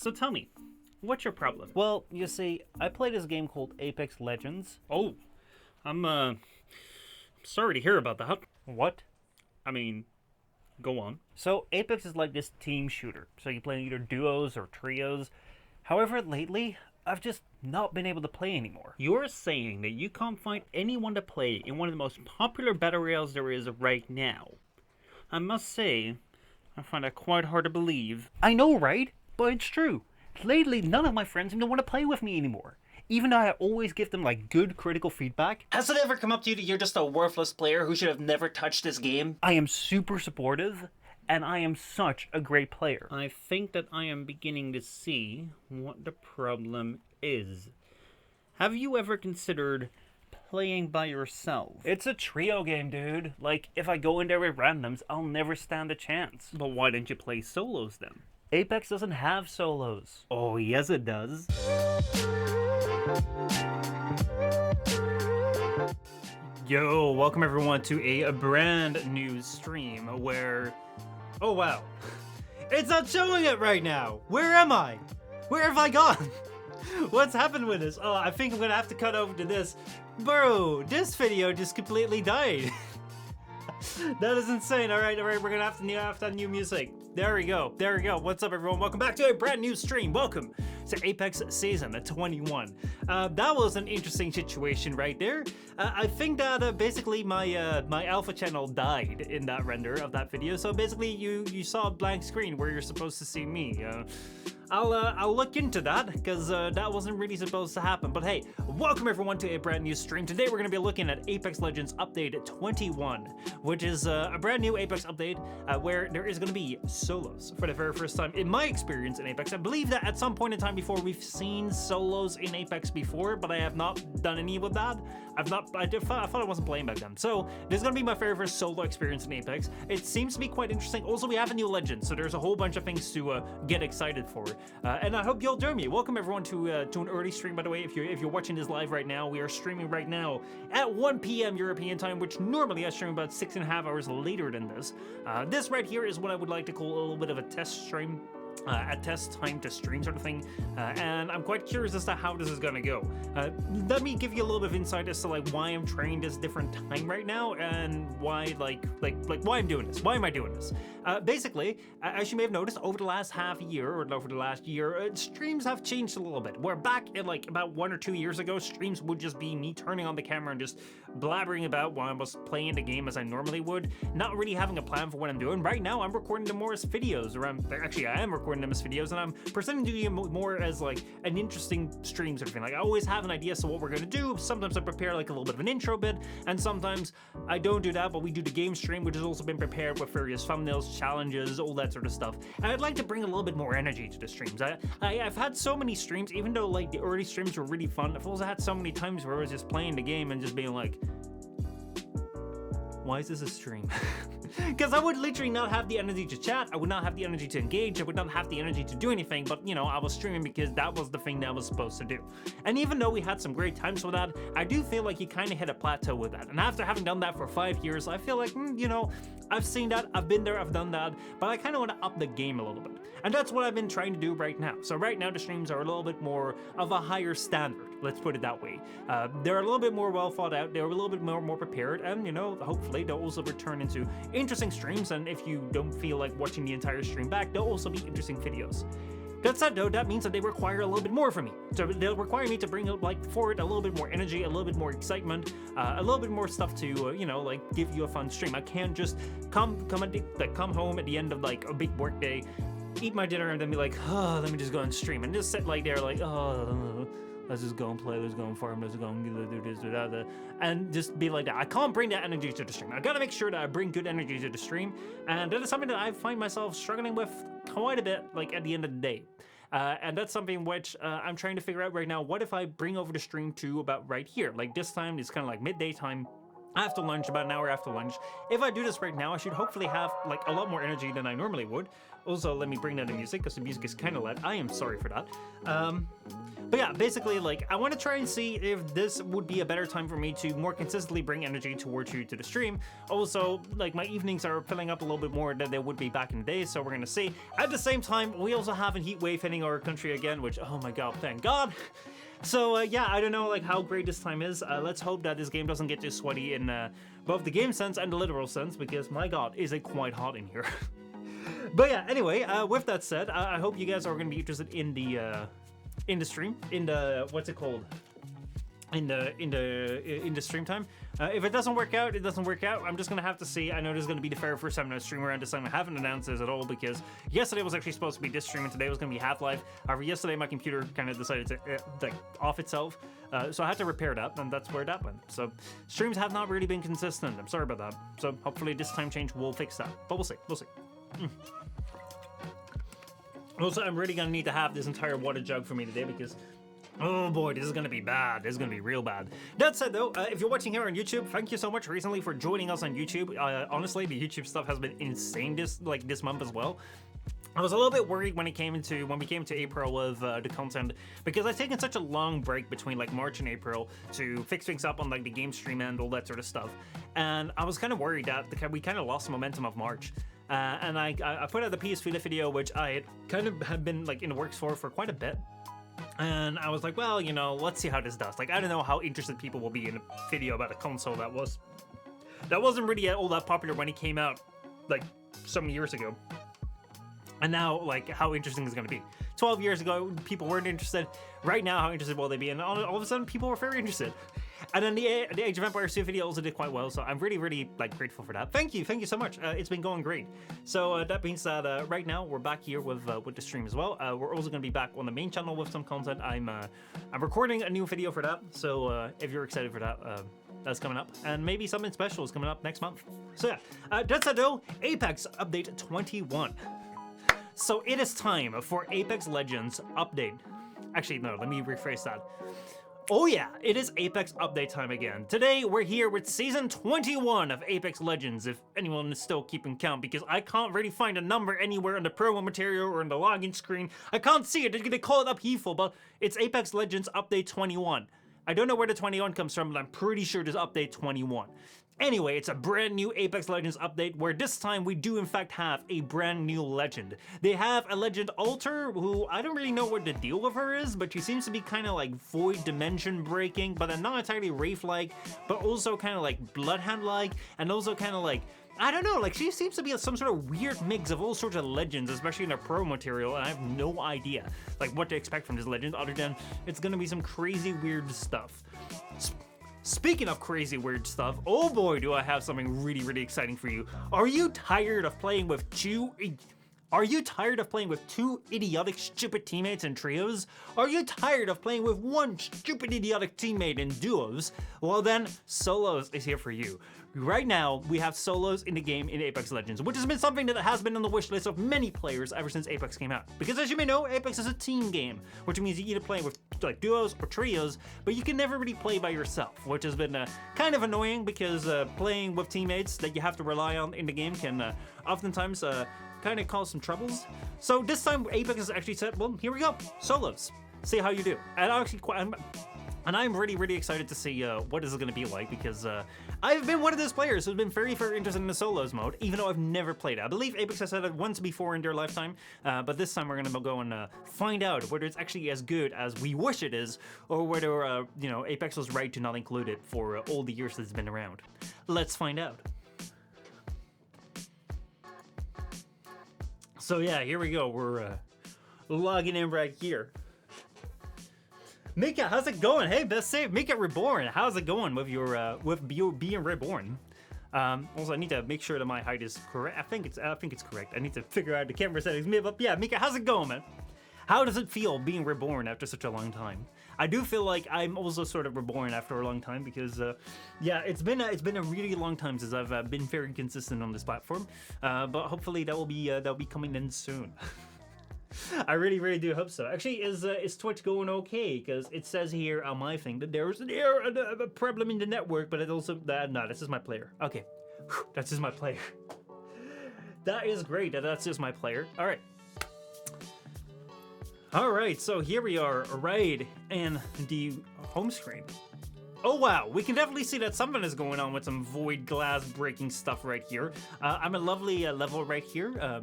So tell me, what's your problem? Well, you see, I play this game called Apex Legends. Oh, I'm sorry to hear about that. What? I mean, go on. So, Apex is like this team shooter. So you play either duos or trios. However, lately, I've just not been able to play anymore. You're saying that you can't find anyone to play in one of the most popular battle royales there is right now. I must say, I find that quite hard to believe. I know, right? But it's true. Lately, none of my friends seem to want to play with me anymore. Even though I always give them, good critical feedback. Has it ever come up to you that you're just a worthless player who should have never touched this game? I am super supportive, and I am such a great player. I think that I am beginning to see what the problem is. Have you ever considered playing by yourself? It's a trio game, dude. If I go in there with randoms, I'll never stand a chance. But why didn't you play solos then? Apex doesn't have solos. Oh, yes it does. Yo, welcome everyone to a brand new stream where... Oh wow. It's not showing it right now! Where am I? Where have I gone? What's happened with this? Oh, I think I'm gonna have to cut over to this. Bro, this video just completely died. That is insane. Alright, we're gonna have to have new music. There we go. What's up, everyone? Welcome back to a brand new stream. Welcome to Apex Season 21. That was an interesting situation right there. I think that basically my my alpha channel died in that render of that video. So basically, you saw a blank screen where you're supposed to see me. I'll look into that because that wasn't really supposed to happen. But hey, welcome everyone to a brand new stream. Today we're going to be looking at Apex Legends Update 21, which is a brand new Apex update where there is going to be solos for the very first time in my experience in Apex. I believe that at some point in time before we've seen solos in Apex before, but I have not done any with that. I thought I wasn't playing back then. So this is going to be my very first solo experience in Apex. It seems to be quite interesting. Also, we have a new legend, so there's a whole bunch of things to get excited for. And I hope you'll join me. Welcome everyone to an early stream, by the way. If you're watching this live right now, we are streaming right now at 1 p.m. European time, which normally I stream about 6.5 hours later than this. This right here is what I would like to call a little bit of a test stream. A test time to stream sort of thing, and I'm quite curious as to how this is gonna go. Let me give you a little bit of insight as to why I'm trying this different time right now and why why I'm doing this. Why am I doing this? Basically, as you may have noticed, over the last half year or over the last year, streams have changed a little bit. Where back in about 1 or 2 years ago, streams would just be me turning on the camera and just blabbering about while I was playing the game as I normally would, not really having a plan for what I'm doing. Right now, I'm recording them more as videos, or I am recording them as videos, and I'm presenting to you more as an interesting stream sort of thing. I always have an idea as to what we're gonna do. Sometimes I prepare a little bit of an intro bit, and sometimes I don't do that, but we do the game stream, which has also been prepared with various thumbnails, challenges, all that sort of stuff. And I'd like to bring a little bit more energy to the streams. I've had so many streams, even though the early streams were really fun, I've also had so many times where I was just playing the game and just being like, why is this a stream? Because I would literally not have the energy to chat, I would not have the energy to engage, I would not have the energy to do anything, but I was streaming because that was the thing that I was supposed to do. And even though we had some great times with that, I do feel like you kind of hit a plateau with that. And after having done that for 5 years, I feel like, I've seen that, I've been there, I've done that, but I kind of want to up the game a little bit. And that's what I've been trying to do right now. So right now the streams are a little bit more of a higher standard, let's put it that way. They're a little bit more well thought out, they're a little bit more prepared, and hopefully they'll also return into interesting streams, and if you don't feel like watching the entire stream back, they'll also be interesting videos. That said though, that means that they require a little bit more from me. So they'll require me to bring forward a little bit more energy, a little bit more excitement, a little bit more stuff to, give you a fun stream. I can't just come home at the end of a big work day, eat my dinner, and then be like, oh, let me just go and stream, and just sit there oh, let's just go and play, let's go and farm, let's go and do this, do that, and just be like that. I can't bring that energy to the stream. I gotta make sure that I bring good energy to the stream, and that is something that I find myself struggling with quite a bit, at the end of the day. And that's something which I'm trying to figure out right now. What if I bring over the stream to about right here? This time, it's kind of midday time. after lunch, about an hour after lunch. If I do this right now, I should hopefully have like a lot more energy than I normally would. Also, let me bring down the music because the music is kind of loud. I am sorry for that. But yeah, basically, like, I want to try and see if this would be a better time for me to more consistently bring energy towards you to the stream. Also, like, my evenings are filling up a little bit more than they would be back in the day, so we're gonna see. At the same time, we also have a heat wave hitting our country again, which, oh my god, thank god. So, yeah, I don't know, like, how great this time is. Let's hope that this game doesn't get too sweaty in both the game sense and the literal sense, because, my god, is it quite hot in here. But yeah, anyway, with that said, I hope you guys are going to be interested in the stream, in the, what's it called? In the stream time. If it doesn't work out, it doesn't work out. I'm just gonna have to see. I know this is gonna be the very first time I stream around this time. I haven't announced this at all because yesterday was actually supposed to be this stream and today was gonna be Half-Life. However, yesterday my computer kind of decided to like off itself, so I had to repair that, and that's where that went. So streams have not really been consistent. I'm sorry about that. So hopefully this time change will fix that. But we'll see. We'll see. Also, I'm really gonna need to have this entire water jug for me today because, oh boy, this is gonna be bad. This is gonna be real bad. That said, though, if you're watching here on YouTube, thank you so much recently for joining us on YouTube. Honestly, the YouTube stuff has been insane this month as well. I was a little bit worried when we came to April with the content because I've taken such a long break between like March and April to fix things up on like the game stream and all that sort of stuff, and I was kind of worried that we kind of lost the momentum of March. And I put out the PS Vita video, which I had been like in the works for quite a bit. And I was like, well, you know, let's see how this does. Like, I don't know how interested people will be in a video about a console that wasn't really all that popular when it came out, like, some years ago. And now, like, how interesting is it going to be? 12 years ago, people weren't interested. Right now, how interested will they be? And all of a sudden, people were very interested. And then the Age of Empires 2 video also did quite well, so I'm really, really like grateful for that. Thank you so much. It's been going great. So that means that right now we're back here with the stream as well. We're also going to be back on the main channel with some content. I'm recording a new video for that, so if you're excited for that, that's coming up, and maybe something special is coming up next month. So yeah, that said though, Apex Update 21. So it is time for Apex Legends Update. Actually, no, let me rephrase that. Oh yeah, it is Apex update time again. Today, we're here with Season 21 of Apex Legends, if anyone is still keeping count, because I can't really find a number anywhere on the promo material or on the login screen. I can't see it. They're gonna call it Upheaval, but it's Apex Legends Update 21. I don't know where the 21 comes from, but I'm pretty sure there's Update 21. Anyway, it's a brand new Apex Legends update where this time we do in fact have a brand new legend. They have a legend Alter who I don't really know what the deal with her is, but she seems to be kind of like void dimension breaking, but then not entirely Wraith-like, but also kind of like Bloodhound-like, and also kind of like, I don't know, like she seems to be some sort of weird mix of all sorts of legends, especially in their pro material, and I have no idea like what to expect from this legend other than it's gonna be some crazy weird stuff. Speaking of crazy weird stuff, oh boy do I have something really, really exciting for you. Are you tired of playing with two idiotic, stupid teammates in trios? Are you tired of playing with one stupid, idiotic teammate in duos? Well then, Solos is here for you. Right now, we have solos in the game in Apex Legends, which has been something that has been on the wish list of many players ever since Apex came out. Because as you may know, Apex is a team game, which means you either play with like duos or trios, but you can never really play by yourself, which has been kind of annoying because playing with teammates that you have to rely on in the game can oftentimes kind of cause some troubles. So this time Apex has actually said, well, here we go, solos. See how you do. And I'm really, really excited to see what this is going to be like because I've been one of those players who's been very, very interested in the solos mode, even though I've never played it. I believe Apex has said it once before in their lifetime, but this time we're going to go and find out whether it's actually as good as we wish it is, or whether, you know, Apex was right to not include it for all the years that it's been around. Let's find out. So yeah, here we go. We're logging in right here. Mika, how's it going? Hey, best save, Mika Reborn. How's it going with your being reborn? Also, I need to make sure that my height is correct. I think it's correct. I need to figure out the camera settings. But yeah, Mika, how's it going, man? How does it feel being reborn after such a long time? I do feel like I'm also sort of reborn after a long time because, yeah, it's been a really long time since I've been very consistent on this platform. But hopefully that will be coming in soon. I really, really do hope so. Actually, is Twitch going okay? Because it says here on my thing that there's a problem in the network, but it also no, this is my player. Okay, whew, that's just my player. That is great. That's just my player. All right. All right. So here we are, right in the home screen. Oh wow, we can definitely see that something is going on with some void glass breaking stuff right here. I'm a lovely level right here.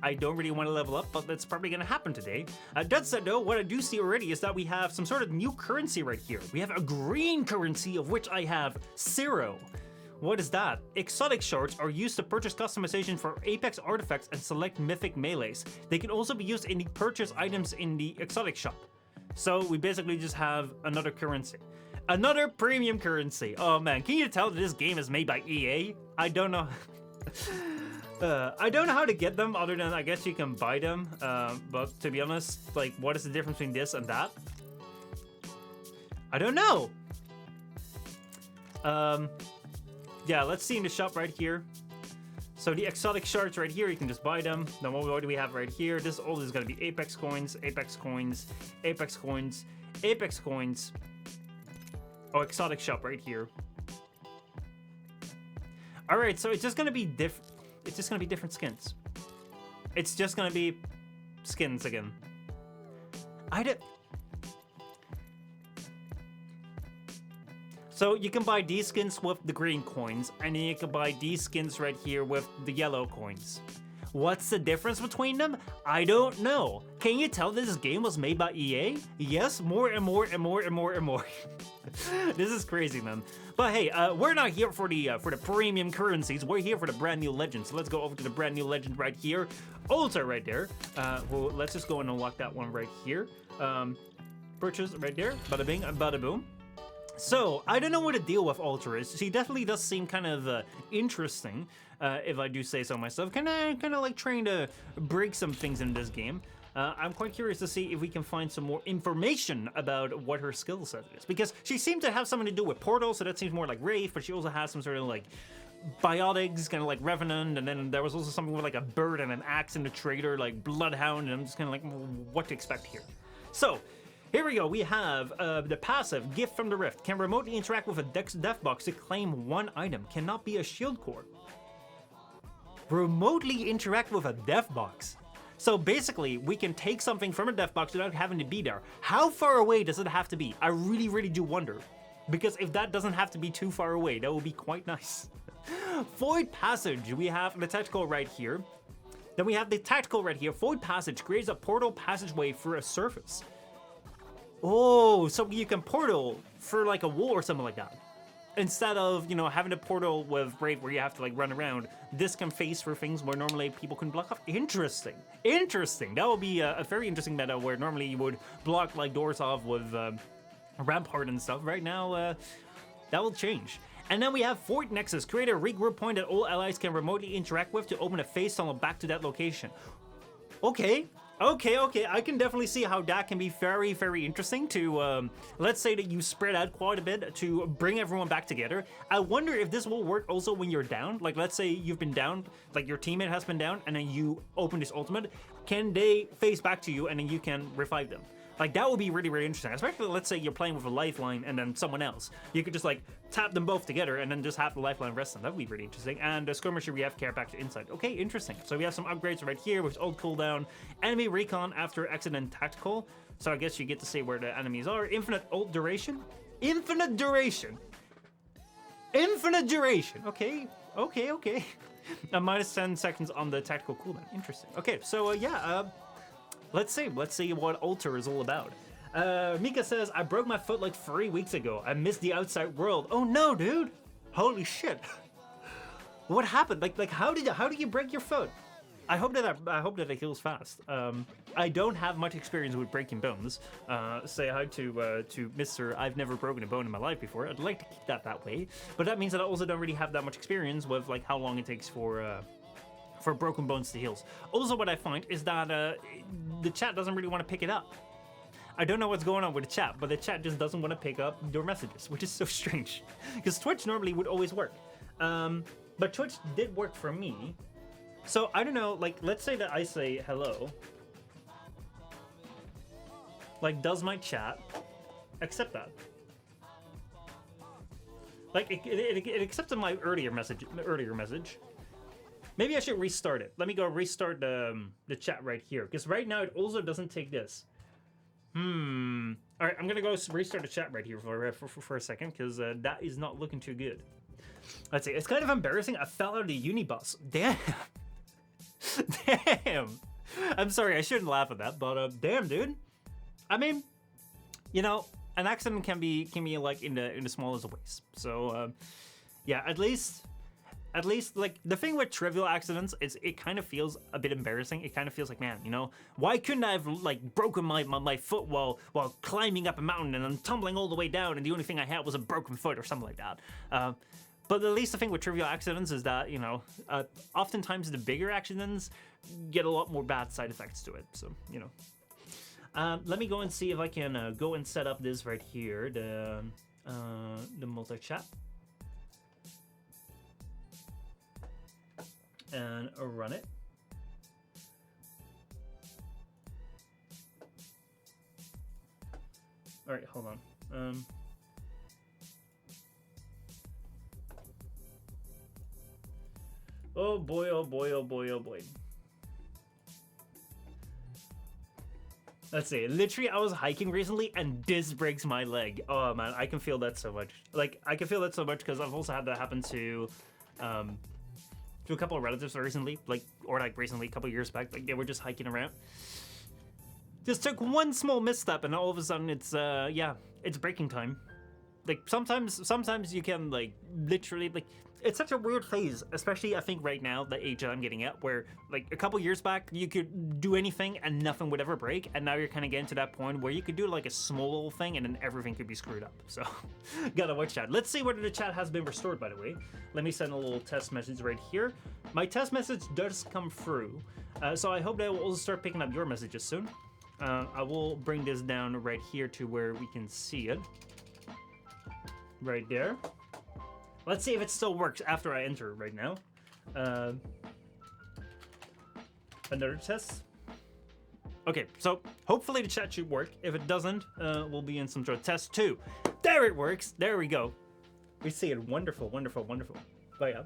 I don't really want to level up, but that's probably going to happen today. That said though, what I do see already is that we have some sort of new currency right here. We have a green currency of which I have 0. What is that? Exotic shards are used to purchase customization for Apex artifacts and select mythic melees. They can also be used in the purchase items in the exotic shop. So we basically just have another currency. Another premium currency. Oh man, can you tell that this game is made by EA? I don't know. I don't know how to get them other than I guess you can buy them. But to be honest, like what is the difference between this and that? I don't know. Yeah, let's see in the shop right here. So the exotic shards right here, you can just buy them. Then what do we have right here? This all is going to be Apex coins, Apex coins, Apex coins, Apex coins. Oh, exotic shop right here. All right, so it's just gonna be different. It's just gonna be different skins. It's just gonna be skins again. So you can buy these skins with the green coins, and then you can buy these skins right here with the yellow coins. What's the difference between them? I don't know. Can you tell this game was made by EA? Yes, more and more and more and more and more. This is crazy, man. But hey, we're not here for the premium currencies. We're here for the brand new legend. So let's go over to the brand new legend right here. Altar right there. Well, let's just go and unlock that one right here. Purchase right there. Bada bing, bada boom. So, I don't know what the deal with Altar is. She definitely does seem kind of interesting, if I do say so myself. Kind of like trying to break some things in this game. I'm quite curious to see if we can find some more information about what her skill set is. Because she seemed to have something to do with portals, so that seems more like Wraith, but she also has some sort of like biotics, kind of like Revenant, and then there was also something with like a bird and an axe and a trader, like Bloodhound, and I'm just kind of like, what to expect here. So, here we go, we have the passive, Gift from the Rift. Can remotely interact with a death box to claim 1 item. Cannot be a shield core. Remotely interact with a death box. So basically, we can take something from a death box without having to be there. How far away does it have to be? I really, really do wonder. Because if that doesn't have to be too far away, that would be quite nice. Void Passage, we have the tactical right here. Then we have the tactical right here. Void Passage creates a portal passageway through a surface. Oh, so you can portal for like a wall or something like that. Instead of, you know, having a portal with Brave where you have to like run around, this can face for things where normally people can block off. Interesting. Interesting. That would be a very interesting meta where normally you would block like doors off with Rampart and stuff. Right now, that will change. And then we have Void Nexus. Create a regroup point that all allies can remotely interact with to open a face tunnel back to that location. Okay. Okay, I can definitely see how that can be very, very interesting to, let's say that you spread out quite a bit to bring everyone back together. I wonder if this will work also when you're down. Like, let's say you've been down, like your teammate has been down, and then you open this ultimate. Can they face back to you and then you can revive them? Like, that would be really, really interesting. Especially, let's say you're playing with a lifeline and then someone else. You could just, like, tap them both together and then just have the lifeline rest them. That would be really interesting. And the skirmisher, we have care back to inside. Okay, interesting. So we have some upgrades right here with ult cooldown, enemy recon after accident tactical. So I guess you get to see where the enemies are. Infinite ult duration. Infinite duration. Infinite duration. Okay. A minus 10 seconds on the tactical cooldown. Interesting. Okay, so, let's see what Altar is all about. Mika says, I broke my foot like 3 weeks ago. I missed the outside world. Oh no, dude. Holy shit. What happened? Like how did you break your foot? I hope that it heals fast. I don't have much experience with breaking bones. Say hi to Mr. I've never broken a bone in my life before. I'd like to keep that way. But that means that I also don't really have that much experience with like how long it takes for broken bones to heal. Also, what I find is that the chat doesn't really want to pick it up. I don't know what's going on with the chat, but the chat just doesn't want to pick up your messages, which is so strange. Because Twitch normally would always work. But Twitch did work for me. So, I don't know, like, let's say that I say hello. Like, does my chat accept that? Like, it accepted my earlier message. Maybe I should restart it. Let me go restart the chat right here, because right now it also doesn't take this. All right, I'm gonna go restart the chat right here for a second, because that is not looking too good. Let's see. It's kind of embarrassing. I fell out of the unibus. Damn. Damn. I'm sorry. I shouldn't laugh at that, but damn, dude. I mean, you know, an accident can be like in the smallest ways. So yeah, at least like the thing with trivial accidents is it kind of feels a bit embarrassing. It kind of feels like, man, you know, why couldn't I have like broken my foot while climbing up a mountain and then tumbling all the way down, and the only thing I had was a broken foot or something like that. But at least the thing with trivial accidents is that, you know, oftentimes the bigger accidents get a lot more bad side effects to it. So, you know. Let me go and see if I can go and set up this right here, the multi-chat. And run it. All right, hold on. Oh boy, oh boy, oh boy, oh boy. Let's see. Literally, I was hiking recently and this breaks my leg. Oh man, I can feel that so much. Like, I can feel that so much because I've also had that happen to a couple of relatives recently, recently, a couple of years back. Like, they were just hiking around. Just took one small misstep and all of a sudden it's, yeah, it's breaking time. Like, sometimes you can, like, literally, like, it's such a weird phase, especially I think right now, the age that I'm getting at, where like a couple years back you could do anything and nothing would ever break, and now you're kind of getting to that point where you could do like a small little thing and then everything could be screwed up. So gotta watch that. Let's see whether the chat has been restored, by the way. Let me send a little test message right here. My test message does come through, so I hope that will also start picking up your messages soon. I will bring this down right here to where we can see it. Right there. Let's see if it still works after I enter right now. Another test. Okay, so hopefully the chat should work. If it doesn't, we'll be in some sort of test 2. There it works. There we go. We see it. Wonderful, wonderful, wonderful. But yeah.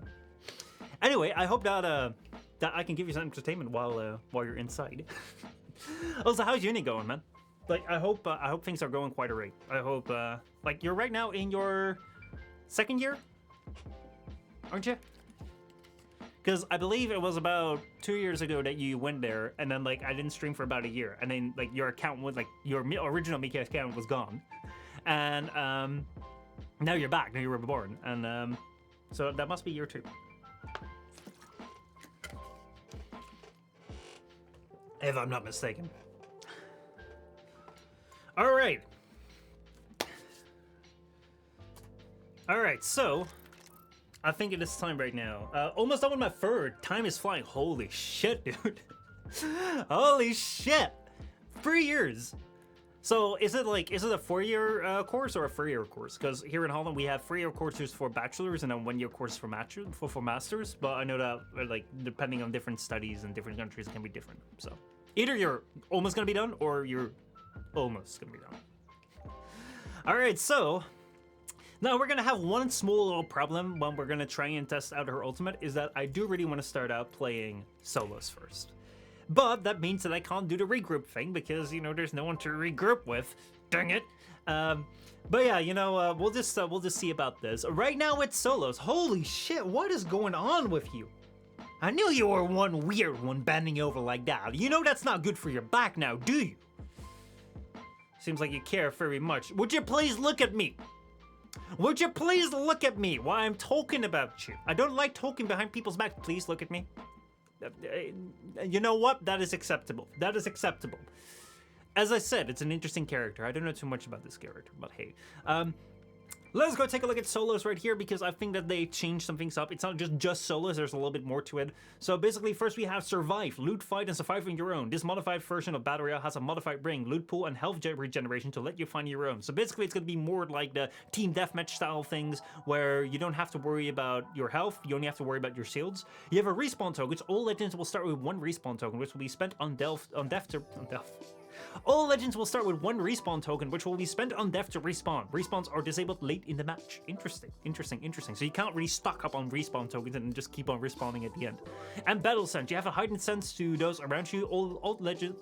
Anyway, I hope that that I can give you some entertainment while you're inside. Also, how's uni going, man? Like, I hope things are going quite alright. I hope like you're right now in your second year, aren't you? Because I believe it was about 2 years ago that you went there, and then like I didn't stream for about a year, and then like your account was like your original Mickey account was gone, and now you're back. Now you were reborn, and so that must be year 2. If I'm not mistaken. All right. All right, so I think it is time right now. Almost done with my third. Time is flying. Holy shit, dude. Holy shit. 3 years. So is it a 4-year course or a 3-year course? Because here in Holland we have 3-year courses for bachelors and then 1-year course for masters. But I know that like depending on different studies in different countries, it can be different. So either you're almost gonna be done or you're almost gonna be done. All right, so now we're gonna have one small little problem when we're gonna try and test out her ultimate, is that I do really want to start out playing solos first. But that means that I can't do the regroup thing because, you know, there's no one to regroup with. Dang it. But yeah, you know, we'll just see about this. Right now it's solos. Holy shit, what is going on with you? I knew you were one weird one bending over like that. You know that's not good for your back now, do you? Seems like you care very much. Would you please look at me? Would you please look at me while I'm talking about you? I don't like talking behind people's backs. Please look at me. You know what? That is acceptable. That is acceptable. As I said, it's an interesting character. I don't know too much about this character, but hey. Let's go take a look at solos right here because I think that they changed some things up. It's not just solos, there's a little bit more to it. So basically, first we have Survive, loot, fight, and survive on your own. This modified version of Battle Royale has a modified ring, loot pool, and health regeneration to let you find your own. So basically, it's going to be more like the team deathmatch style things where you don't have to worry about your health, you only have to worry about your shields. You have a respawn token. All legends will start with one respawn token, which will be spent on death All legends will start with 1 respawn token, which will be spent on death to respawn. Respawns are disabled late in the match. Interesting, interesting, interesting. So you can't really stock up on respawn tokens and just keep on respawning at the end. And battle sense, you have a heightened sense to those around you. All legends.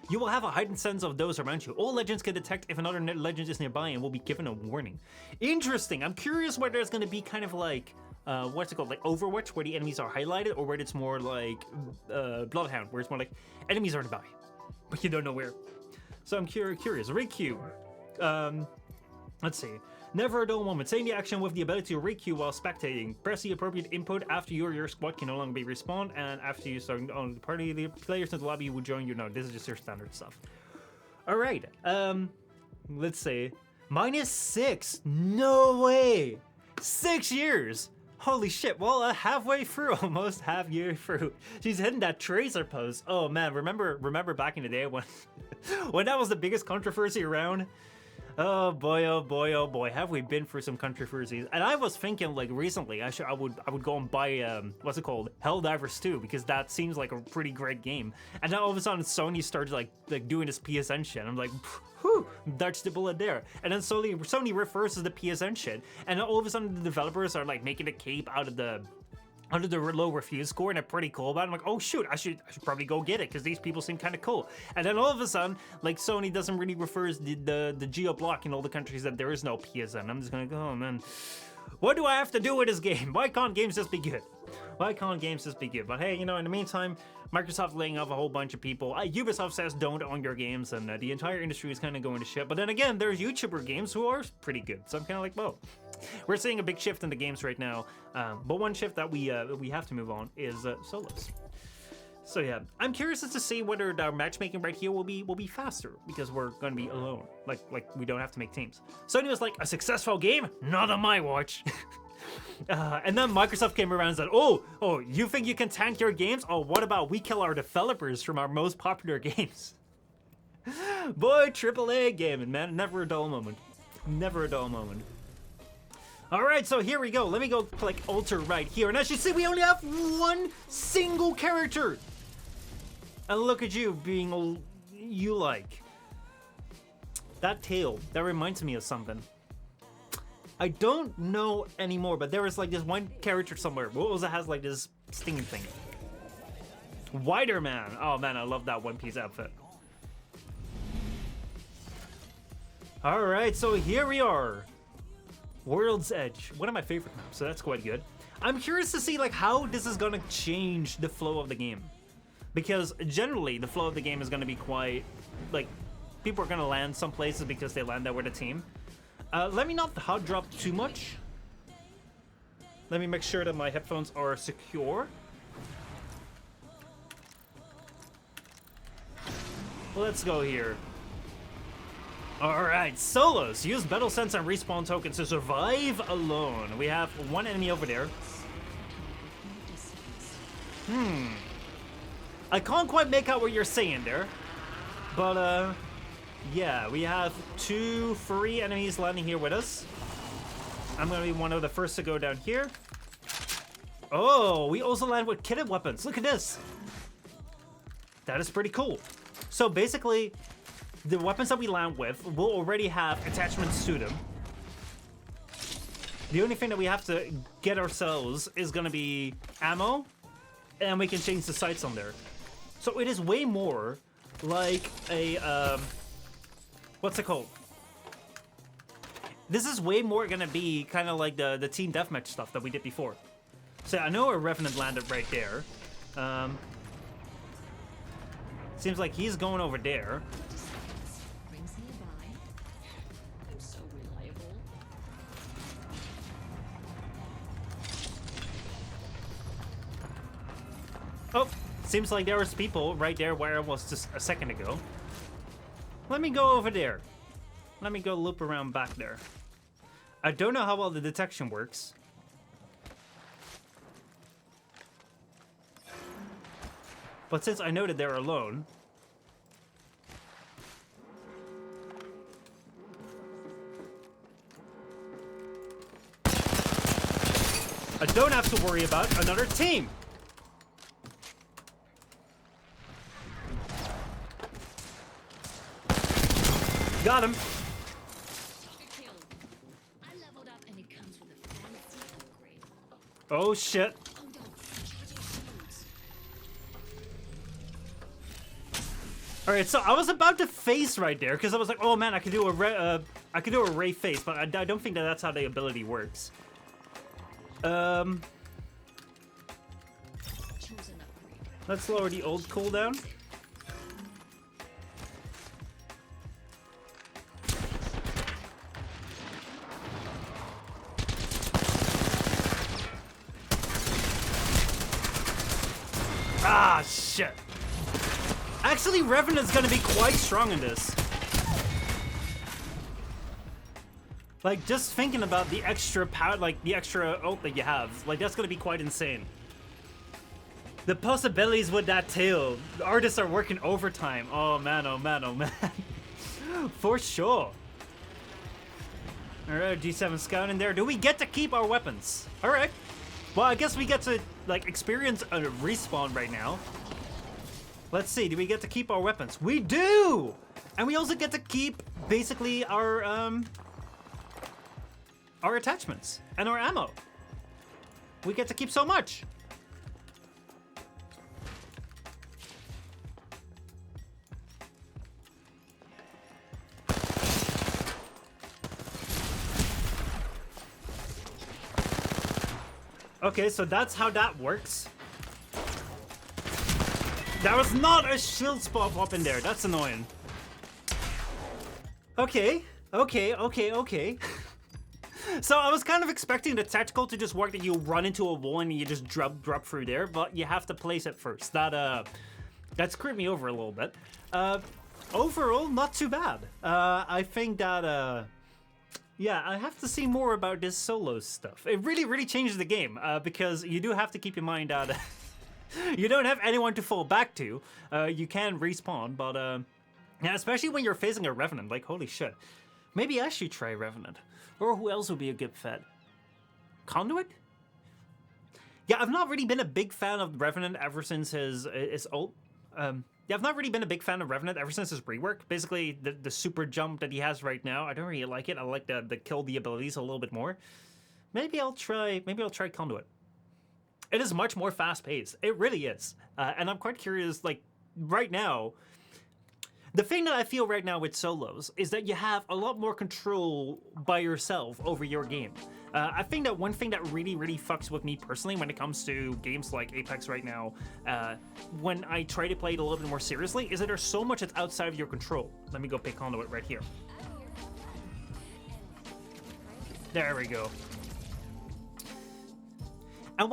You will have a heightened sense of those around you. All legends can detect if another legend is nearby and will be given a warning. Interesting. I'm curious whether there's going to be kind of like, what's it called? Like Overwatch, where the enemies are highlighted, or where it's more like Bloodhound, where it's more like enemies are nearby, but you don't know where. So I'm curious. Requeue. Let's see. Never a dull moment. Saying the action with the ability to requeue while spectating. Press the appropriate input after your squad can no longer be respawned, and after you start on the party, the players in the lobby will join you. No, this is just your standard stuff. All right. Let's see. -6. No way. 6 years. Holy shit. Well, halfway through, almost half year through. She's hitting that tracer pose. Oh man, remember back in the day when when that was the biggest controversy around? Oh boy, oh boy, oh boy, have we been through some controversies. And I was thinking, like, recently, I would go and buy, what's it called? Helldivers 2, because that seems like a pretty great game. And then all of a sudden, Sony started, like doing this PSN shit. I'm like, whew, dodged the bullet there. And then Sony reverses the PSN shit. And then all of a sudden, the developers are, like, making a cape out of the low review score, and they're pretty cool about it. I'm like, oh shoot, I should probably go get it because these people seem kind of cool. And then all of a sudden, like, Sony doesn't really refer the geo block in all the countries that there is no PSN. I'm just gonna go, oh man, what do I have to do with this game? Why can't games just be good? Why can't games just be good? But hey, you know, in the meantime, Microsoft laying off a whole bunch of people. Ubisoft says don't own your games, and the entire industry is kind of going to shit. But then again, there's YouTuber games who are pretty good. So I'm kind of like, well, we're seeing a big shift in the games right now. But one shift that we have to move on is solos. So yeah, I'm curious as to see whether our matchmaking right here will be faster because we're gonna be alone. Like we don't have to make teams. Sony was like, a successful game? Not on my watch. And then Microsoft came around and said, oh, you think you can tank your games? Oh, what about we kill our developers from our most popular games? Boy, AAA gaming, man. Never a dull moment. Never a dull moment. All right, so here we go. Let me go click alter right here. And as you see, we only have 1 single character. And look at you being all you like. That tail, that reminds me of something. I don't know anymore, but there was like this one character somewhere. What was it? Has like this stinging thing. Wider Man. Oh man, I love that One Piece outfit. All right, so here we are. World's Edge, one of my favorite maps, so that's quite good. I'm curious to see like how this is gonna change the flow of the game, because generally the flow of the game is gonna be quite like people are gonna land some places because they land there with a team. Let me not hot drop too much. Let me make sure that my headphones are secure. Let's go here. Alright, solos. Use battle sense and respawn tokens to survive alone. We have one enemy over there. I can't quite make out what you're saying there. But, yeah, we have 2 free enemies landing here with us. I'm gonna be one of the first to go down here. Oh, we also land with kitted weapons. Look at this. That is pretty cool. So basically, the weapons that we land with will already have attachments to them. The only thing that we have to get ourselves is gonna be ammo, and we can change the sights on there. So it is way more like a, what's it called? This is way more gonna be kind of like the team deathmatch stuff that we did before. So I know a Revenant landed right there. Seems like he's going over there. Oh, seems like there was people right there where I was just a second ago. Let me go over there. Let me go loop around back there. I don't know how well the detection works. But since I know that they're alone... I don't have to worry about another team! Got him. Kill. I leveled up and it comes with a fancy upgrade. Oh shit. Oh no, charging shields. All right, so I was about to face right there because I was like, oh man, I could do a ray face, but I don't think that that's how the ability works. Choose an upgrade. Let's lower the old cooldown. Ah, shit. Actually, Revenant's gonna be quite strong in this. Like, just thinking about the extra power, like, the extra ult that you have, like, that's gonna be quite insane. The possibilities with that too. The artists are working overtime. Oh man, oh man, oh man. For sure. Alright, G7 Scout in there. Do we get to keep our weapons? Alright. Well, I guess we get to, like, experience a respawn right now. Let's see, do we get to keep our weapons? We do! And we also get to keep, basically, our attachments and our ammo. We get to keep so much. Okay, so that's how that works. That was not a shield spot up in there. That's annoying. Okay. So I was kind of expecting the tactical to just work, that you run into a wall and you just drop through there, but you have to place it first. That screwed me over a little bit. Overall, not too bad. I think that yeah, I have to see more about this solo stuff. It really changes the game, because you do have to keep in mind that you don't have anyone to fall back to. You can respawn, but yeah, especially when you're facing a Revenant, like, holy shit. Maybe I should try Revenant. Or who else would be a good fit? Conduit? Yeah, I've not really been a big fan of Revenant ever since his ult. Yeah, I've not really been a big fan of Revenant ever since his rework. Basically, the super jump that he has right now, I don't really like it. I like the kill the abilities a little bit more. Maybe I'll try Conduit. It is much more fast-paced. It really is. And I'm quite curious, like, right now, the thing that I feel right now with solos is that you have a lot more control by yourself over your game. I think that one thing that really fucks with me personally when it comes to games like Apex right now, when I try to play it a little bit more seriously, is that there's so much that's outside of your control. Let me go pick Conduit right here. There we go. And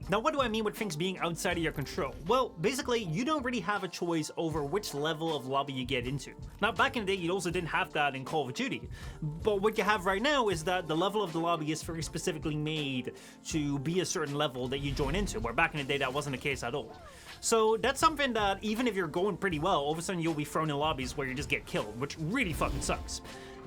now what do I mean with things being outside of your control? Well, basically, you don't really have a choice over which level of lobby you get into. Now, back in the day, you also didn't have that in Call of Duty. But what you have right now is that the level of the lobby is very specifically made to be a certain level that you join into, where back in the day, that wasn't the case at all. So that's something that, even if you're going pretty well, all of a sudden you'll be thrown in lobbies where you just get killed, which really fucking sucks.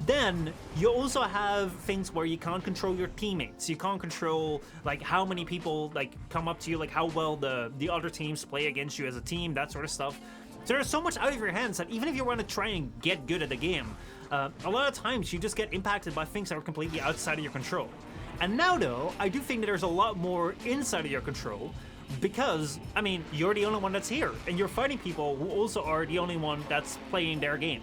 Then, you also have things where you can't control your teammates. You can't control, like, how many people, like, come up to you, like, how well the other teams play against you as a team, that sort of stuff. So there's so much out of your hands that even if you want to try and get good at the game, a lot of times you just get impacted by things that are completely outside of your control. And now, though, I do think that there's a lot more inside of your control, because, I mean, you're the only one that's here, and you're fighting people who also are the only one that's playing their game.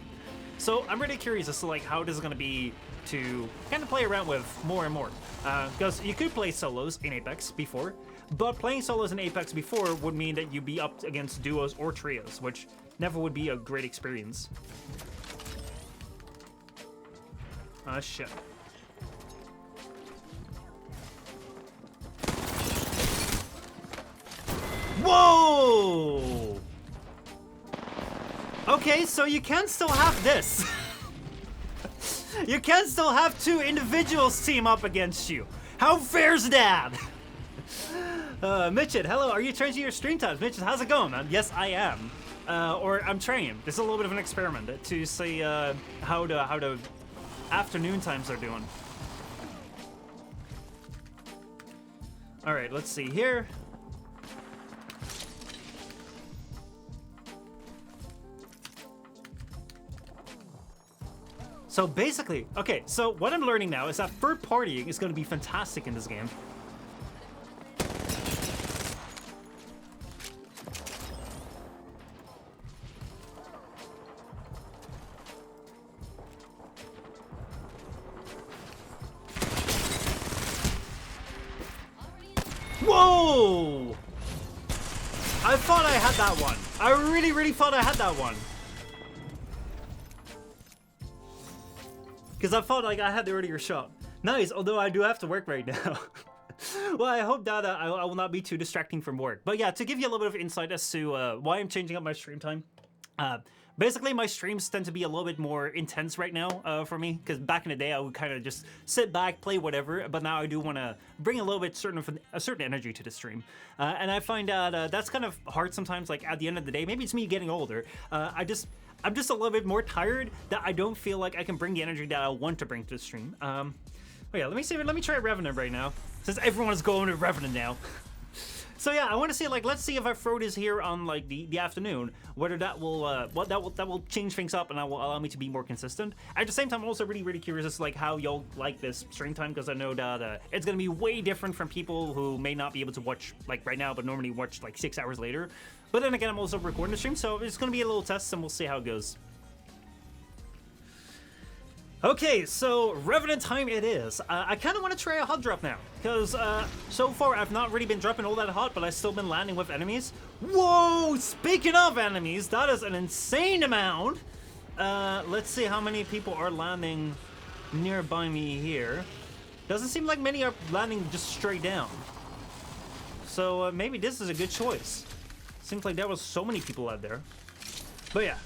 So I'm really curious as to, like, how this is going to be to kind of play around with more and more. Because you could play solos in Apex before, but playing solos in Apex before would mean that you'd be up against duos or trios, which never would be a great experience. Ah, shit. Whoa! Okay, so you can still have this. You can still have two individuals team up against you. How fair's that? Michel, hello, are you changing your stream times? Michel, how's it going, man? Yes, I am. Or I'm trying. This is a little bit of an experiment to see how the afternoon times are doing. All right, let's see here. So basically, okay, so what I'm learning now is that third partying is going to be fantastic in this game. Whoa! I thought I had that one. I really, really thought I had that one. Because I felt like I had the earlier shot. Nice, although I do have to work right now. Well, I hope that I will not be too distracting from work. But yeah, to give you a little bit of insight as to why I'm changing up my stream time. Basically, my streams tend to be a little bit more intense right now for me. Because back in the day, I would kind of just sit back, play whatever. But now I do want to bring a little bit a certain energy to the stream. And I find that that's kind of hard sometimes. Like at the end of the day, maybe it's me getting older. I'm just a little bit more tired that I don't feel like I can bring the energy that I want to bring to the stream. Oh yeah, let me try Revenant right now, since everyone is going to Revenant now. So yeah, I want to see, like, let's see if I throw this here on like the afternoon, whether that will that will change things up and that will allow me to be more consistent. At the same time, I'm also really curious as to like how y'all like this stream time, because I know that it's gonna be way different from people who may not be able to watch like right now, but normally watch like 6 hours later. But then again, I'm also recording the stream, so it's gonna be a little test, and we'll see how it goes. Okay, so Revenant time it is. I kind of want to try a hot drop now, because so far I've not really been dropping all that hot, but I've still been landing with enemies. Whoa! Speaking of enemies, that is an insane amount. Let's see how many people are landing nearby me here. Doesn't seem like many are landing just straight down. So maybe this is a good choice. Seems like there was so many people out there. But yeah,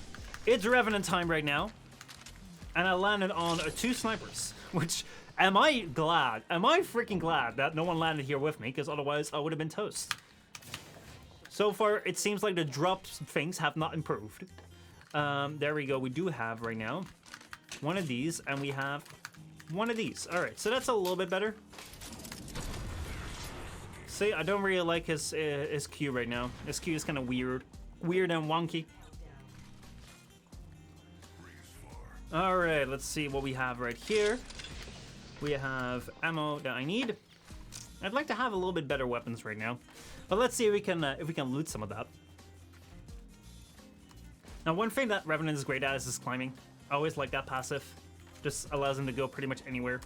it's Revenant time right now. And I landed on 2 snipers, which, am I freaking glad that no one landed here with me, because otherwise I would have been toast. So far, it seems like the drop things have not improved. There we go, we do have right now one of these, and we have one of these. Alright, so that's a little bit better. See, I don't really like his Q right now. His Q is kind of weird and wonky. Alright, let's see what we have right here. We have ammo that I need. I'd like to have a little bit better weapons right now. But let's see if we can loot some of that. Now, one thing that Revenant is great at is his climbing. I always like that passive. Just allows him to go pretty much anywhere.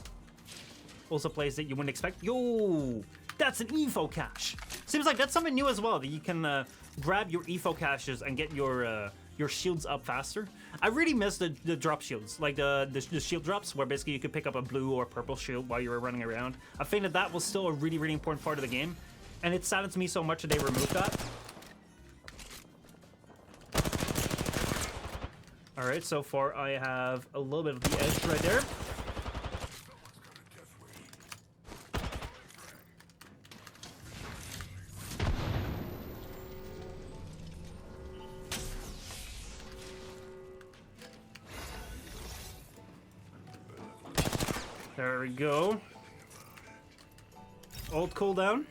Also plays that you wouldn't expect. Yo! That's an EFO cache! Seems like that's something new as well, that you can grab your EFO caches and get your shields up faster. I really miss the drop shields, like the shield drops, where basically you could pick up a blue or purple shield while you were running around. I think that was still a really important part of the game, and it saddens me so much that they removed that. Alright, so far I have a little bit of the edge right there. There we go. Ult cooldown.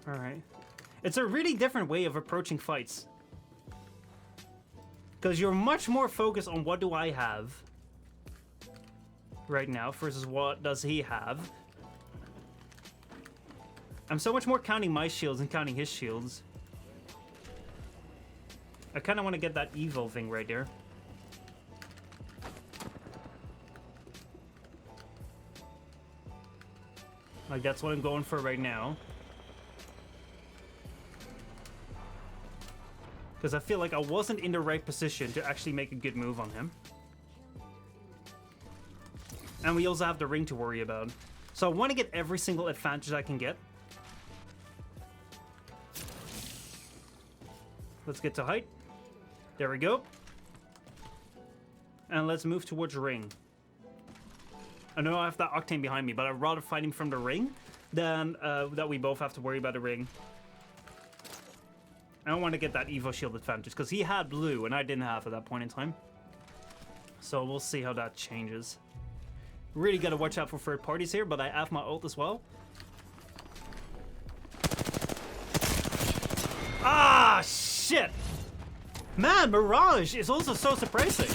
Alright. It's a really different way of approaching fights. Because you're much more focused on what do I have right now versus what does he have. I'm so much more counting my shields and counting his shields. I kind of want to get that evil thing right there. Like, that's what I'm going for right now. Because I feel like I wasn't in the right position to actually make a good move on him. And we also have the ring to worry about. So I want to get every single advantage I can get. Let's get to height. There we go. And let's move towards ring. I know I have that Octane behind me, but I'd rather fight him from the ring than that we both have to worry about the ring. I don't want to get that Evo shield advantage, because he had blue and I didn't have at that point in time. So we'll see how that changes. Really got to watch out for third parties here, but I have my ult as well. Ah, shit! Man, Mirage is also so surprising.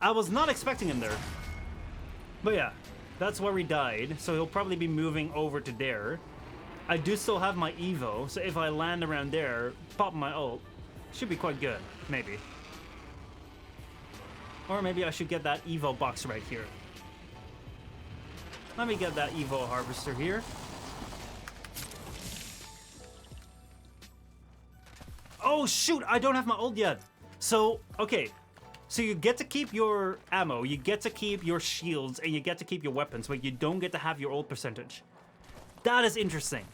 I was not expecting him there. But yeah, that's where we died. So he'll probably be moving over to there. I do still have my Evo, so if I land around there, pop my ult, should be quite good, maybe. Or maybe I should get that Evo box right here. Let me get that Evo harvester here. Oh shoot, I don't have my ult yet. So, okay. So you get to keep your ammo, you get to keep your shields, and you get to keep your weapons, but you don't get to have your ult percentage. That is interesting.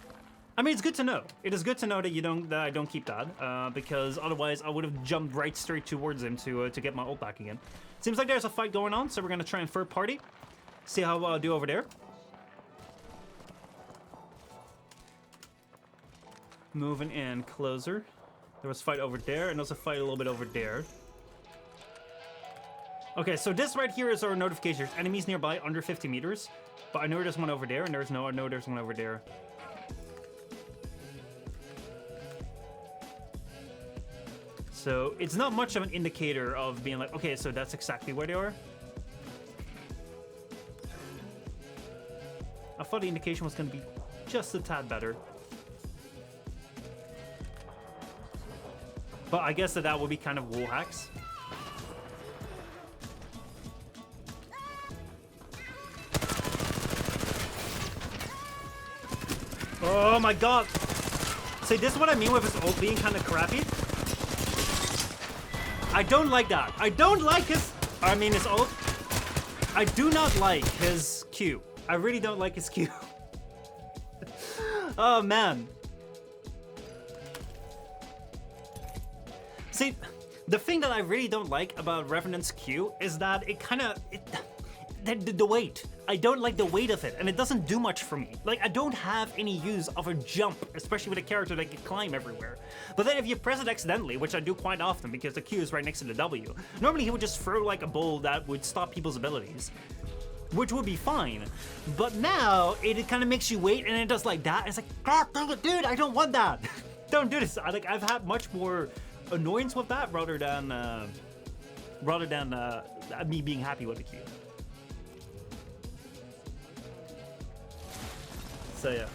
I mean, it's good to know. It is good to know that I don't keep that, because otherwise I would have jumped right straight towards him to get my ult back again. Seems like there's a fight going on, so we're gonna try and third party. See how I do over there. Moving in closer. There was a fight over there, and there's a fight a little bit over there. Okay, so this right here is our notification. There's enemies nearby under 50 meters. But I know there's one over there, and I know there's one over there. So it's not much of an indicator of being like, okay, so that's exactly where they are. I thought the indication was going to be just a tad better. But I guess that would be kind of wall hacks. Oh my god! See, this is what I mean with his ult being kind of crappy. I don't like that. I don't like his ult. I do not like his Q. I really don't like his Q. Oh man. See, the thing that I really don't like about Revenant's Q is that it kind of... The weight. I don't like the weight of it, and it doesn't do much for me. Like, I don't have any use of a jump, especially with a character that can climb everywhere. But then if you press it accidentally, which I do quite often because the Q is right next to the W, normally he would just throw like a bowl that would stop people's abilities, which would be fine. But now, it kind of makes you wait, and it does like that, and it's like, God dang it, dude, I don't want that. Don't do this. I've had much more annoyance with that rather than me being happy with the Q. So yeah.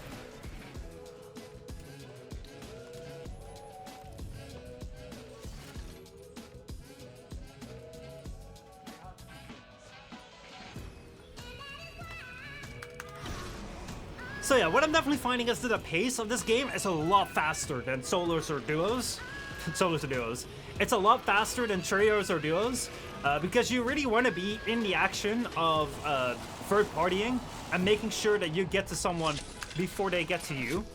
So yeah, what I'm definitely finding is that the pace of this game is a lot faster than solos or duos. Solos or duos. It's a lot faster than trios or duos, because you really want to be in the action of third partying and making sure that you get to someone before they get to you.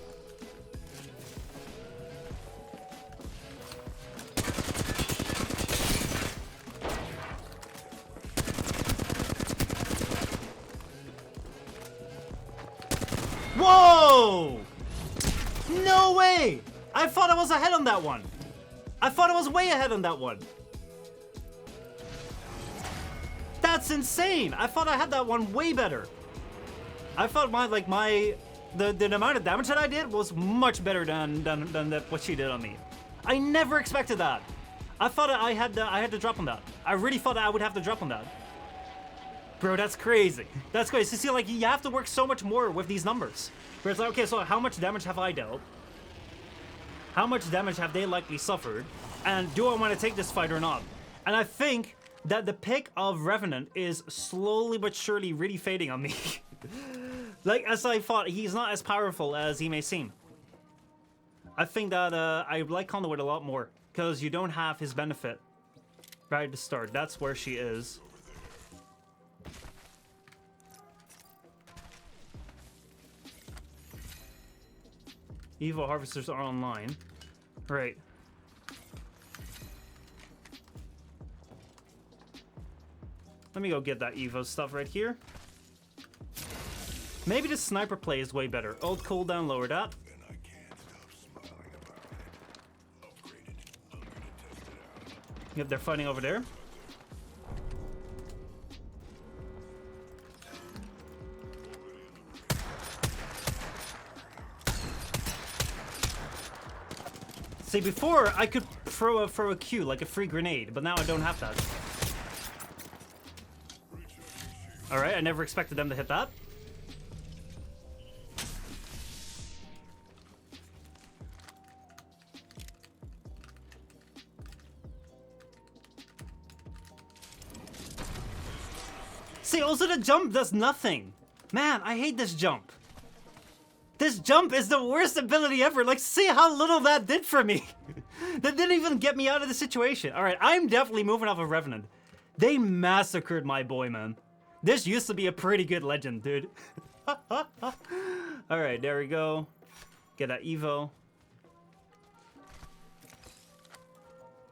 Whoa! No way! I thought I was ahead on that one. I thought I was way ahead on that one. That's insane! I thought I had that one way better. I thought the amount of damage that I did was much better than what she did on me. I never expected that. I thought I had to drop on that. I really thought I would have to drop on that. Bro, that's crazy. That's crazy. See, like, you have to work so much more with these numbers. Where it's like, okay, so how much damage have I dealt? How much damage have they likely suffered? And do I want to take this fight or not? And I think that the pick of Revenant is slowly but surely really fading on me. Like, as I thought, he's not as powerful as he may seem. I think that I like Conduit a lot more, because you don't have his benefit right at the start. That's where she is. Evo harvesters are online. Right. Let me go get that Evo stuff right here. Maybe the sniper play is way better. Ult cooldown, lower that. Yep, they're fighting over there. See, before I could throw a Q like a free grenade, but now I don't have that. All right, I never expected them to hit that. See, also the jump does nothing. Man, I hate this jump. This jump is the worst ability ever. Like, see how little that did for me. That didn't even get me out of the situation. All right, I'm definitely moving off of Revenant. They massacred my boy, man. This used to be a pretty good legend, dude. All right, there we go. Get that Evo.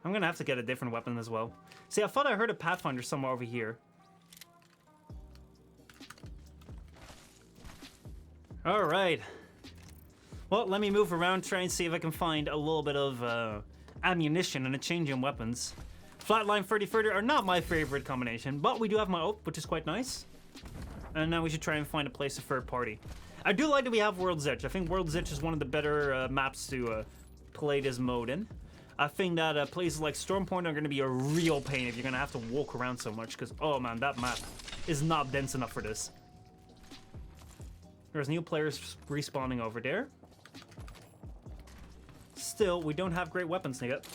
I'm gonna have to get a different weapon as well. See, I thought I heard a Pathfinder somewhere over here. All right. Well, let me move around, try and see if I can find a little bit of ammunition and a change in weapons. Flatline 30-30 are not my favorite combination, but we do have my ult, which is quite nice. And now we should try and find a place to third party. I do like that we have World's Edge. I think World's Edge is one of the better maps to play this mode in. I think that places like Stormpoint are going to be a real pain if you're going to have to walk around so much, because, oh man, that map is not dense enough for this. There's new players respawning over there. Still, we don't have great weapons yet.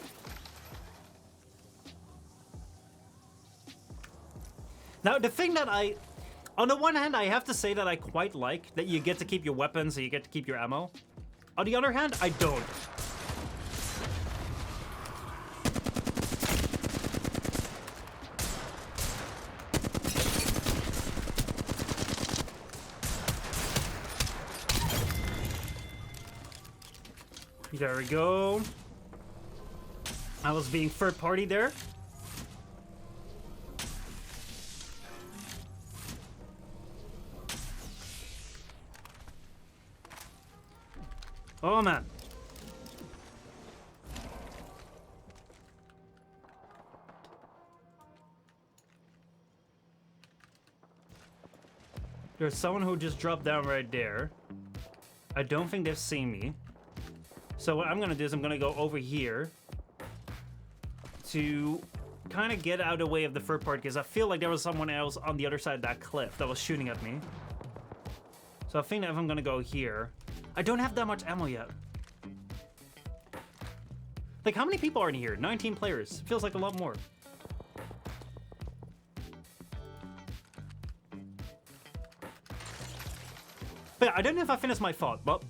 Now, the thing that on the one hand, I have to say that I quite like that you get to keep your weapons and you get to keep your ammo. On the other hand, I don't. There we go. I was being third party there. Oh man. There's someone who just dropped down right there. I don't think they've seen me. So what I'm gonna do is I'm gonna go over here to kind of get out of the way of the third party, because I feel like there was someone else on the other side of that cliff that was shooting at me. So I think that if I'm gonna go here, I don't have that much ammo yet. Like, how many people are in here? 19 players. Feels like a lot more. But yeah, I don't know if I finished my thought, but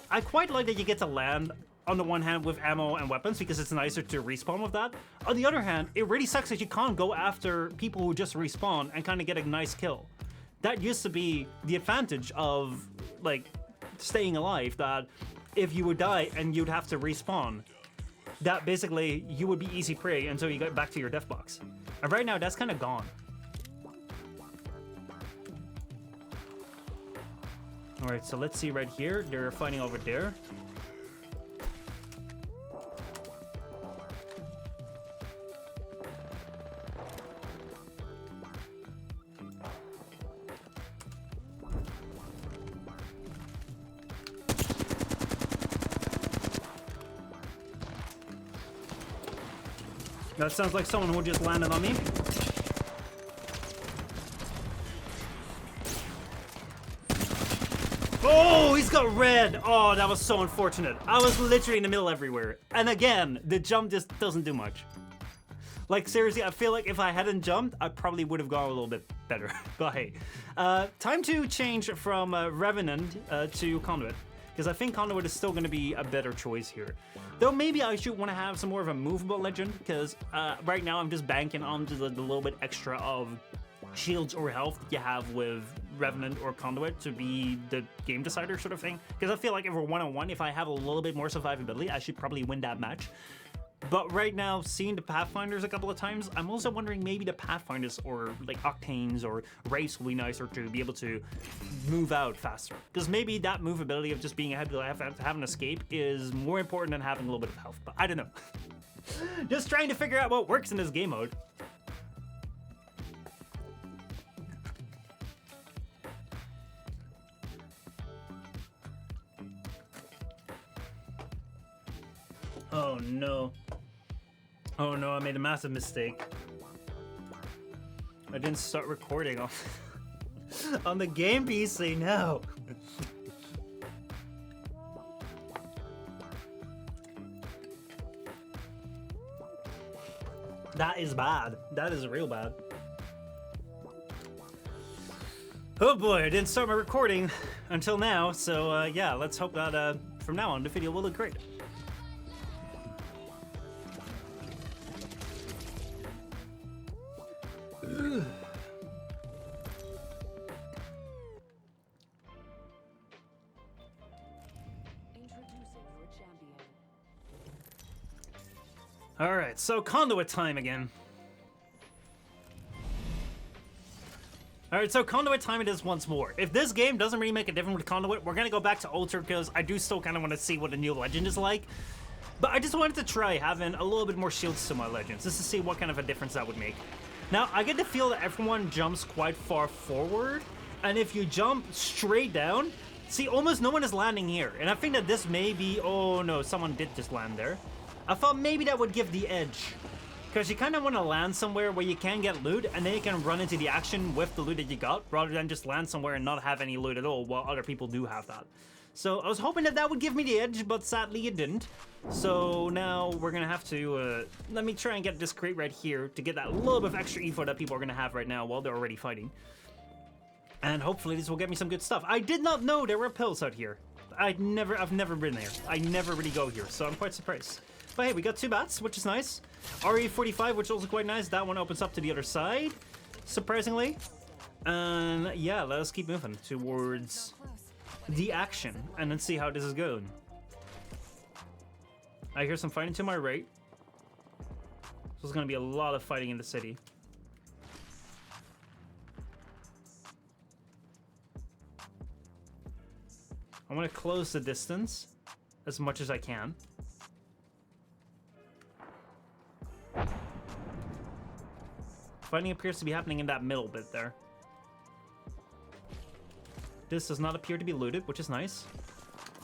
I quite like that you get to land on the one hand with ammo and weapons because it's nicer to respawn with that. On the other hand, it really sucks that you can't go after people who just respawn and kind of get a nice kill. That used to be the advantage of, like, staying alive, that if you would die and you'd have to respawn, that basically you would be easy prey until you get back to your death box. And right now, that's kind of gone. Alright, so let's see right here. They're fighting over there. That sounds like someone who just landed on me. Oh, he's got red. Oh, that was so unfortunate. I was literally in the middle everywhere. And again, the jump just doesn't do much. Like, seriously, I feel like if I hadn't jumped, I probably would have gone a little bit better. But hey, time to change from Revenant to Conduit, because I think Conduit is still going to be a better choice here. Though maybe I should want to have some more of a movable legend, because right now I'm just banking on the little bit extra of shields or health that you have with Revenant or Conduit to be the game decider sort of thing. Because I feel like if we're one-on-one, if I have a little bit more survivability, I should probably win that match. But right now, seeing the Pathfinders a couple of times, I'm also wondering maybe the Pathfinders or like Octanes or Wraiths will be nicer to be able to move out faster. Because maybe that movability of just being able to have an escape is more important than having a little bit of health. But I don't know. Just trying to figure out what works in this game mode. Oh no. Oh no, I made a massive mistake. I didn't start recording on, on the game PC, no. That is bad. That is real bad. Oh boy, I didn't start my recording until now, so yeah, let's hope that from now on the video will look great. Alright, so conduit time again. Alright, so conduit time it is once more. If this game doesn't really make a difference with conduit, we're gonna go back to Alter because I do still kind of want to see what the new legend is like. But I just wanted to try having a little bit more shields to my legends, just to see what kind of a difference that would make. Now, I get the feel that everyone jumps quite far forward, and if you jump straight down, see, almost no one is landing here. And I think that this may be... Oh no, someone did just land there. I thought maybe that would give the edge. Because you kind of want to land somewhere where you can get loot, and then you can run into the action with the loot that you got, rather than just land somewhere and not have any loot at all, while other people do have that. So I was hoping that that would give me the edge, but sadly it didn't. So now we're going to have to, let me try and get this crate right here to get that little bit of extra info that people are going to have right now while they're already fighting. And hopefully this will get me some good stuff. I did not know there were pills out here. I've never been there. I never really go here, so I'm quite surprised. But hey, we got 2 bats, which is nice. RE45, which is also quite nice. That one opens up to the other side, surprisingly. And yeah, let us keep moving towards the action and then see how this is going. I hear some fighting to my right. So there's going to be a lot of fighting in the city. I want to close the distance as much as I can. Fighting appears to be happening in that middle bit there. This does not appear to be looted, which is nice.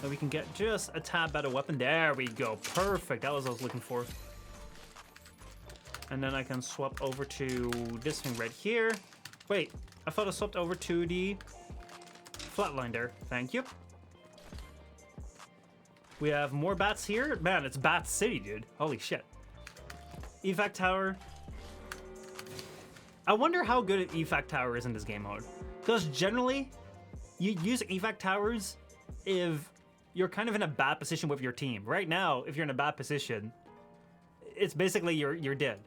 So we can get just a tad better weapon. There we go. Perfect. That was what I was looking for. And then I can swap over to this thing right here. Wait, I thought I swapped over to the flatline there. Thank you. We have more bats here. Man, it's Bat City, dude. Holy shit. Evac Tower. I wonder how good an evac tower is in this game mode. Because generally, you use evac towers if you're kind of in a bad position with your team. Right now, if you're in a bad position, it's basically you're dead.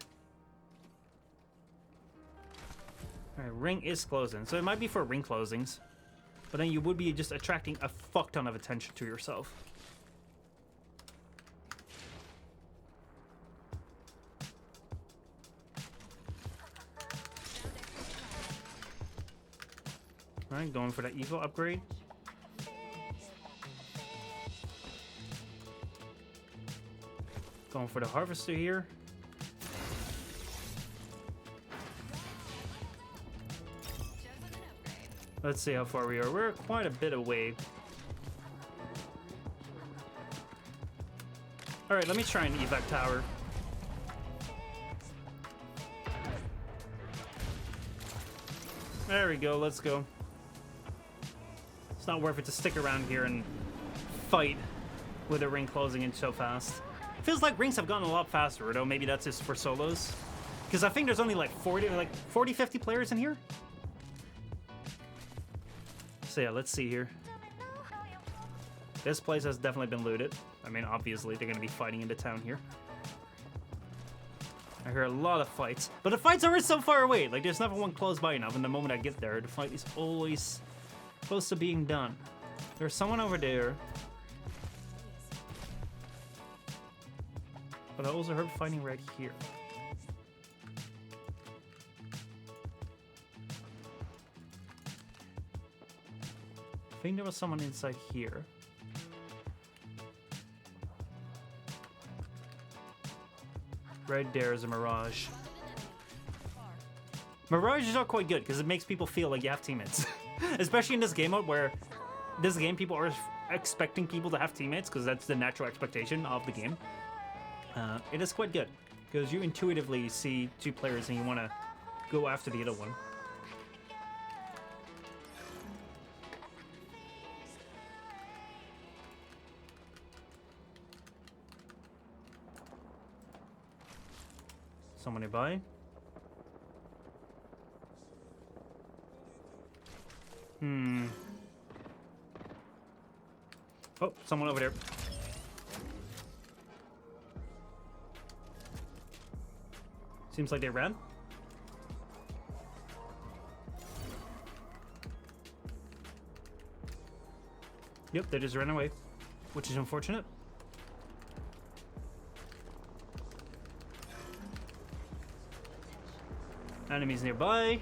Alright, ring is closing. So it might be for ring closings. But then you would be just attracting a fuck ton of attention to yourself. Alright, going for that Evo upgrade. Going for the harvester here. Let's see how far we are. We're quite a bit away. Alright, let me try an evac tower. There we go, let's go. It's not worth it to stick around here and fight with a ring closing in so fast. Feels like rings have gotten a lot faster, though maybe that's just for solos. Because I think there's only like 40, 50 players in here. So yeah, let's see here. This place has definitely been looted. I mean, obviously, they're going to be fighting in the town here. I hear a lot of fights. But the fights are so far away. Like, there's never one close by enough. And the moment I get there, the fight is always close to being done. There's someone over there. But I also heard fighting right here. I think there was someone inside here. Right there is a Mirage. Mirages are quite good because it makes people feel like you have teammates. Especially in this game mode where this game people are expecting people to have teammates because that's the natural expectation of the game. It is quite good because you intuitively see two players and you want to go after the other one. Someone nearby. Oh, someone over there. Seems like they ran. Yep, they just ran away, which is unfortunate. Enemies nearby.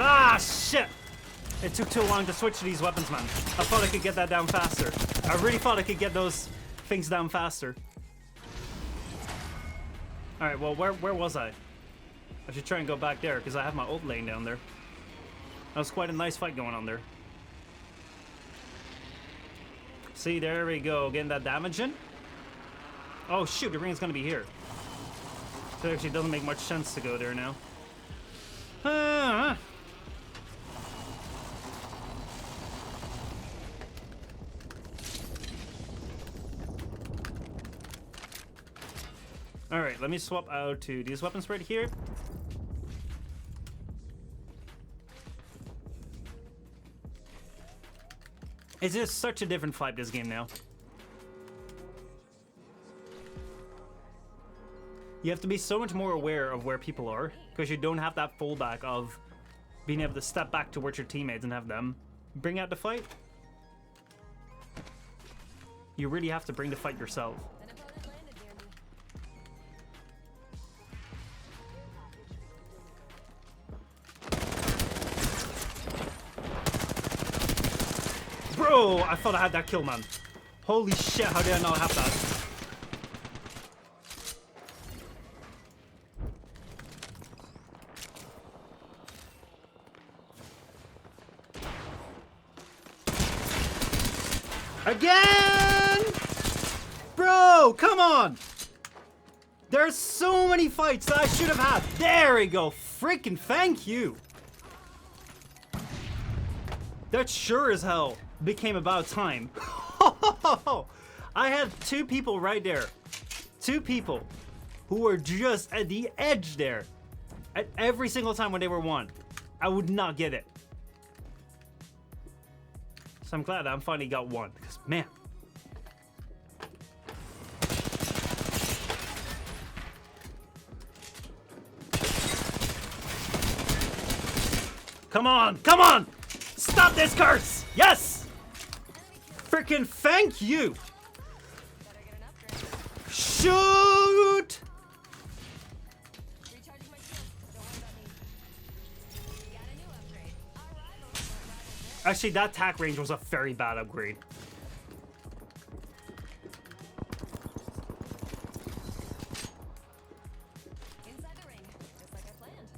Ah, shit! It took too long to switch to these weapons, man. I thought I could get that down faster. I really thought I could get those things down faster. Alright, well, where was I? I should try and go back there, because I have my ult laying down there. That was quite a nice fight going on there. See, there we go. Getting that damage in. Oh, shoot, the ring's going to be here. So it actually doesn't make much sense to go there now. Alright, let me swap out to these weapons right here. It's just such a different fight this game now. You have to be so much more aware of where people are, because you don't have that fallback of being able to step back towards your teammates and have them bring out the fight. You really have to bring the fight yourself. Bro, I thought I had that kill, man. Holy shit, how did I not have that? Again! Bro, come on! There's so many fights that I should have had. There we go. Freaking thank you. That sure as hell became about time. I had two people right there. Two people who were just at the edge there. At every single time when they were one. I would not get it. So I'm glad I finally got one. Because, man. Come on! Come on! Stop this curse! Yes! Freaking thank you! Shoot! Actually, that attack range was a very bad upgrade. Inside the ring, just like I planned.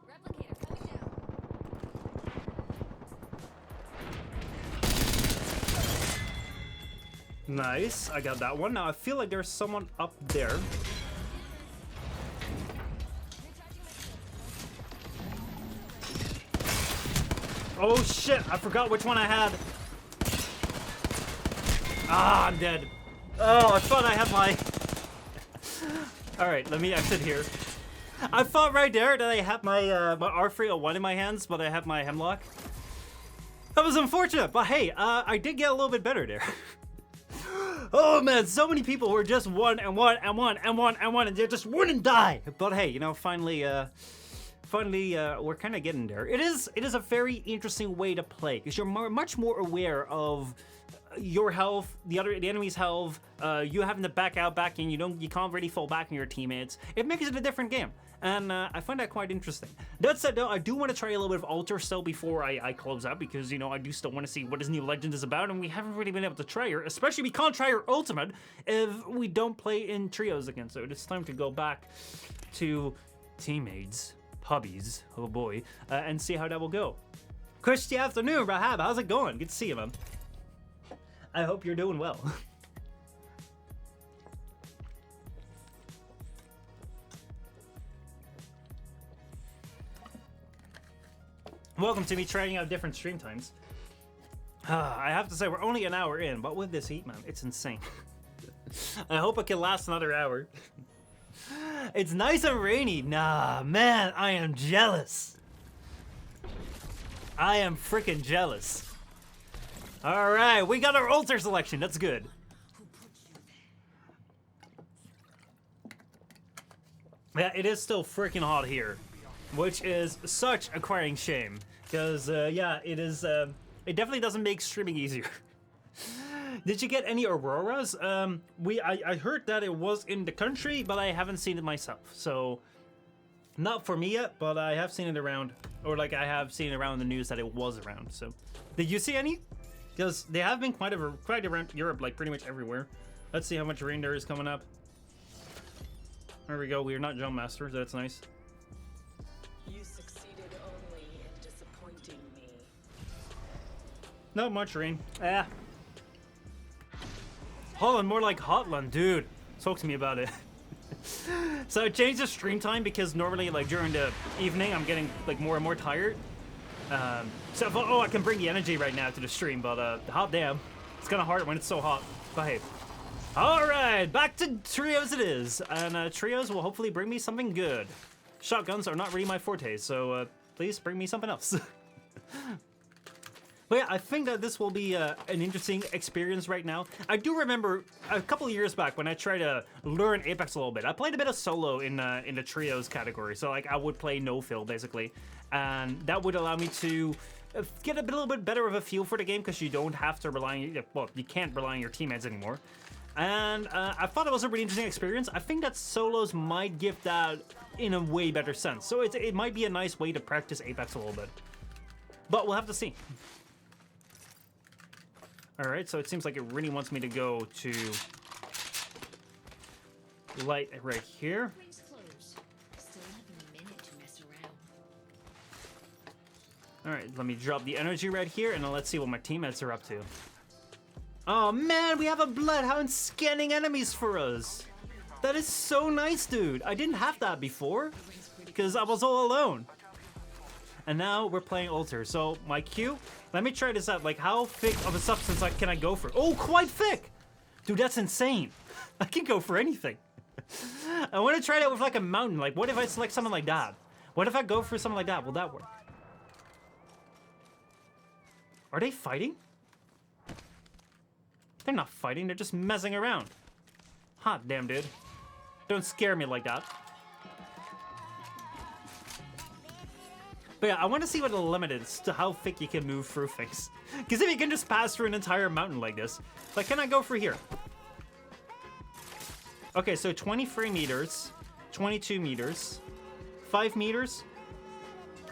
Replicator coming down. Nice, I got that one. Now I feel like there's someone up there. Oh shit, I forgot which one I had. Ah, I'm dead. Oh, I thought I had my... Alright, let me exit here. I thought right there that I had my my R301 in my hands, but I had my hemlock. That was unfortunate, but hey, I did get a little bit better there. Oh man, so many people were just one and one and one and one and one and they just wouldn't die. But hey, you know, finally we're kind of getting there. It is a very interesting way to play because you're much more aware of your health, the enemy's health, you having to back in, you can't really fall back on your teammates. It makes it a different game, and I find that quite interesting. That said, though, I do want to try a little bit of Alter still before I close out, because I do still want to see what this new Legend is about, and we haven't really been able to try her. Especially we can't try her Ultimate if we don't play in trios again. So it's time to go back to teammates, hubbies, oh boy, and see how that will go. Christy afternoon, Rahab, how's it going? Good to see you, man. I hope you're doing well. Welcome to me trying out different stream times. I have to say, we're only an hour in, but with this heat, man, it's insane. I hope it can last another hour. It's nice and rainy. Nah, man, I am jealous. I am freaking jealous. All right, we got our altar selection. That's good. Yeah, it is still freaking hot here, which is such a crying shame. Because, yeah, it is, it definitely doesn't make streaming easier. Did you get any auroras? I heard that it was in the country, but I haven't seen it myself. So, not for me yet, but I have seen it around, or like I have seen around the news that it was around. So, did you see any? Because they have been quite around Europe, like pretty much everywhere. Let's see how much rain there is coming up. There we go. We are not jump masters. That's nice. You succeeded only in disappointing me. Not much rain. Holland, more like Hotland, dude. Talk to me about it. So I changed the stream time because normally, like during the evening, I'm getting like more and more tired. So I thought, oh, I can bring the energy right now to the stream, but hot damn, it's kind of hard when it's so hot. But hey, all right, back to trios it is, and trios will hopefully bring me something good. Shotguns are not really my forte, so please bring me something else. But yeah, I think that this will be an interesting experience right now. I do remember a couple of years back when I tried to learn Apex a little bit. I played a bit of solo in the trios category, so like I would play no fill basically, and that would allow me to get a little bit better of a feel for the game because you don't have to rely on, well, you can't rely on your teammates anymore. And I thought it was a really interesting experience. I think that solos might give that in a way better sense. So it might be a nice way to practice Apex a little bit, but we'll have to see. All right, so it seems like it really wants me to go to light right here. Rings closed. Still have a minute to mess around. All right, let me drop the energy right here, and then let's see what my teammates are up to. Oh man, we have a Bloodhound scanning enemies for us. That is so nice, dude. I didn't have that before because I was all alone. And now we're playing Alter. So my Q, let me try this out. Like, how thick of a substance can I go for? Oh, quite thick. Dude, that's insane. I can go for anything. I want to try that with like a mountain. Like, what if I select something like that? What if I go for something like that? Will that work? Are they fighting? They're not fighting. They're just messing around. Hot damn, dude. Don't scare me like that. But yeah, I want to see what the limit is to how thick you can move through things. Because if you can just pass through an entire mountain like this, like, can I go through here? Okay, so 23 meters, 22 meters, 5 meters,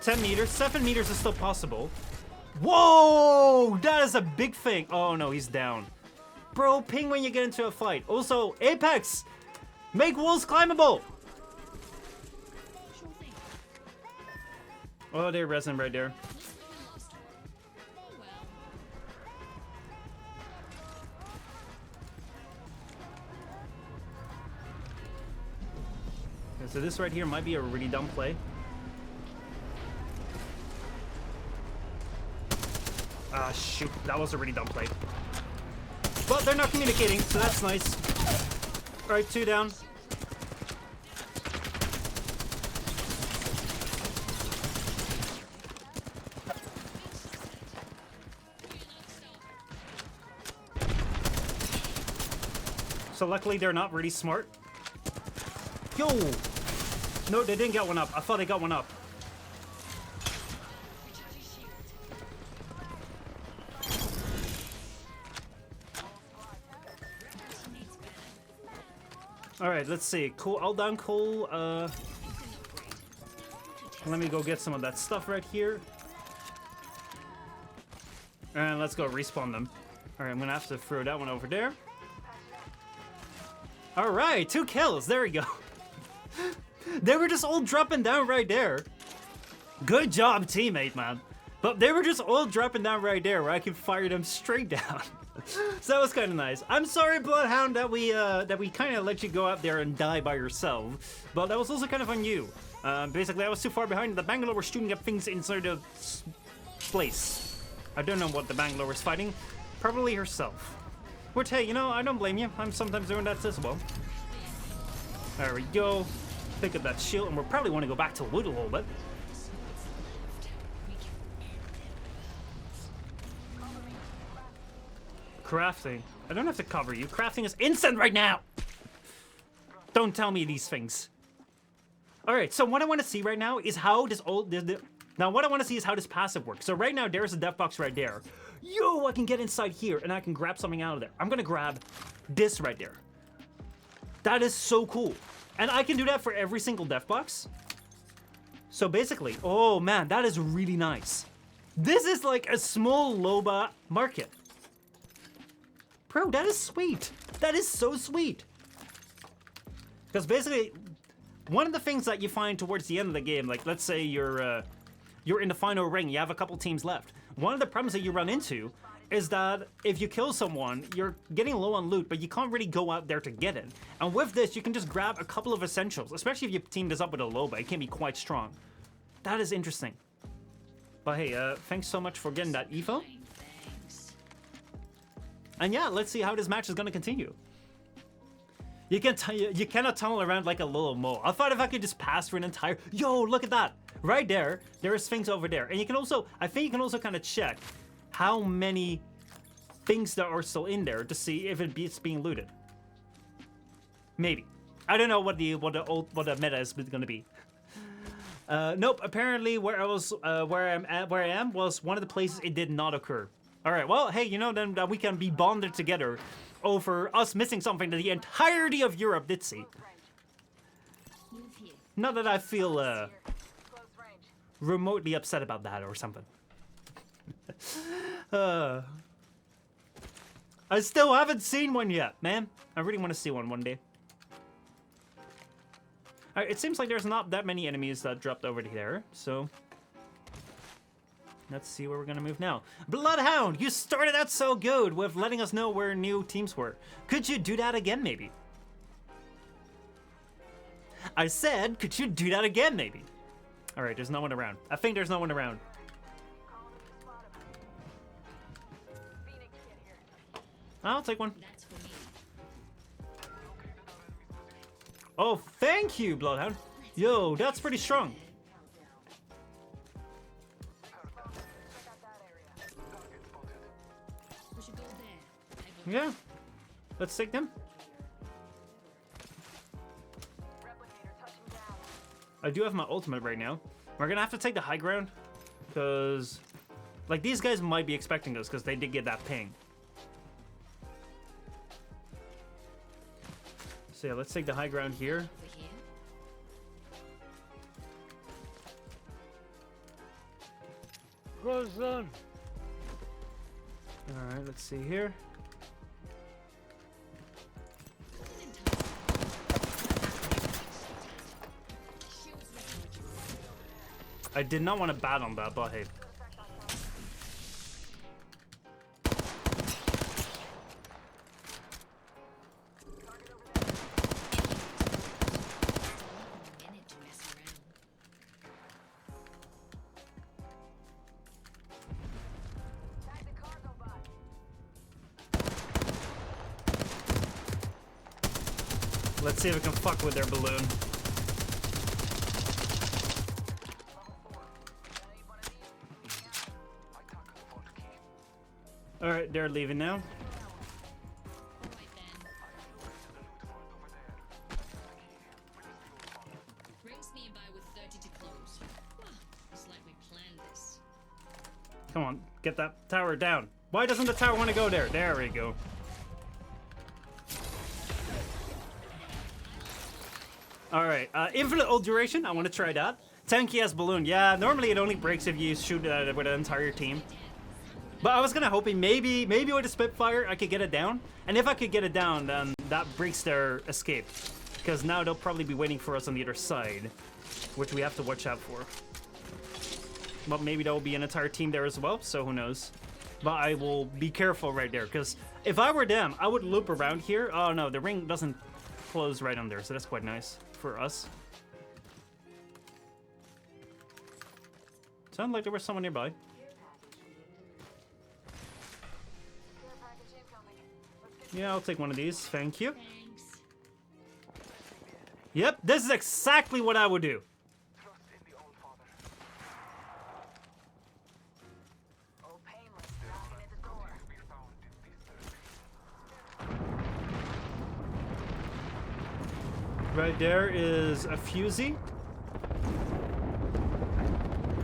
10 meters, 7 meters is still possible. Whoa! That is a big thing. Oh no, he's down. Bro, ping when you get into a fight. Also, Apex! Make walls climbable! Sure thing. Oh, they're resin right there. Lost. Oh well. Okay, so this right here might be a really dumb play. Ah, shoot. That was a really dumb play. But they're not communicating, so that's nice. Alright, 2 down. So luckily they're not really smart. Yo! No, they didn't get one up. I thought they got one up. All right, let's see. Cool. All down, cool. Let me go get some of that stuff right here. And let's go respawn them. All right, I'm gonna have to throw that one over there. All right, 2 kills. There we go. They were just all dropping down right there. Good job, teammate, man. But they were just all dropping down right there where I can fire them straight down. So that was kind of nice. I'm sorry, Bloodhound, that we kind of let you go out there and die by yourself. But that was also kind of on you. Basically, I was too far behind. The Bangalore were shooting up things inside the place. I don't know what the Bangalore was fighting. Probably herself. Which, hey, you know, I don't blame you. I'm sometimes doing that as well. There we go. Pick up that shield, and we'll probably want to go back to loot a little bit. Crafting. I don't have to cover you. Crafting is instant right now! Don't tell me these things. Alright, so what I want to see right now is how this now what I want to see is how this passive works. So right now, there's a death box right there. Yo, I can get inside here, and I can grab something out of there. I'm gonna grab this right there. That is so cool. And I can do that for every single death box. So basically, oh man, that is really nice. This is like a small Loba market. Bro, that is sweet. That is so sweet. Because basically, one of the things that you find towards the end of the game, like let's say you're in the final ring, you have a couple teams left. One of the problems that you run into is that if you kill someone, you're getting low on loot, but you can't really go out there to get it. And with this, you can just grab a couple of essentials, especially if you team this up with a Loba. It can be quite strong. That is interesting. But hey, thanks so much for getting that Evo. And yeah, let's see how this match is gonna continue. You cannot tunnel around like a little mole. I thought if I could just pass for an entire... Yo, look at that! Right there, there is things over there. And you can also, I think you can also kind of check how many things that are still in there to see if it's being looted. Maybe. I don't know what the meta is going to be. Nope. Apparently, where I am was one of the places it did not occur. All right. Well, hey, you know then that we can be bonded together over us missing something that the entirety of Europe did see. Not that I feel remotely upset about that or something. I still haven't seen one yet, man. I really want to see one day. Alright, it seems like there's not that many enemies that dropped over there, so... Let's see where we're gonna move now. Bloodhound, you started out so good with letting us know where new teams were. Could you do that again, maybe? I said, could you do that again, maybe? Alright, there's no one around. I think there's no one around. I'll take one. Oh, thank you, Bloodhound. Yo, that's pretty strong. Yeah. Let's take them. I do have my ultimate right now. We're gonna have to take the high ground. Because, like, these guys might be expecting us because they did get that ping. So yeah, let's take the high ground here. Close on. Alright, let's see here. I did not want to bat on that, but hey. Let's see if we can fuck with their balloon. Alright, they're leaving now. Rings nearby with 30 to close. It's like we planned this. Come on, get that tower down. Why doesn't the tower want to go there? There we go. Alright, infinite ult duration, I want to try that. 10k as balloon, yeah, normally it only breaks if you shoot with an entire team. But I was kind of hoping maybe with a Spitfire I could get it down. And if I could get it down, then that breaks their escape. Because now they'll probably be waiting for us on the other side, which we have to watch out for. But maybe there will be an entire team there as well, so who knows. But I will be careful right there, because if I were them, I would loop around here. Oh no, the ring doesn't close right on there, so that's quite nice for us. Sounded like there was someone nearby. Yeah, I'll take one of these, thank you. Thanks. Yep, this is exactly what I would do. Right there is a fusee.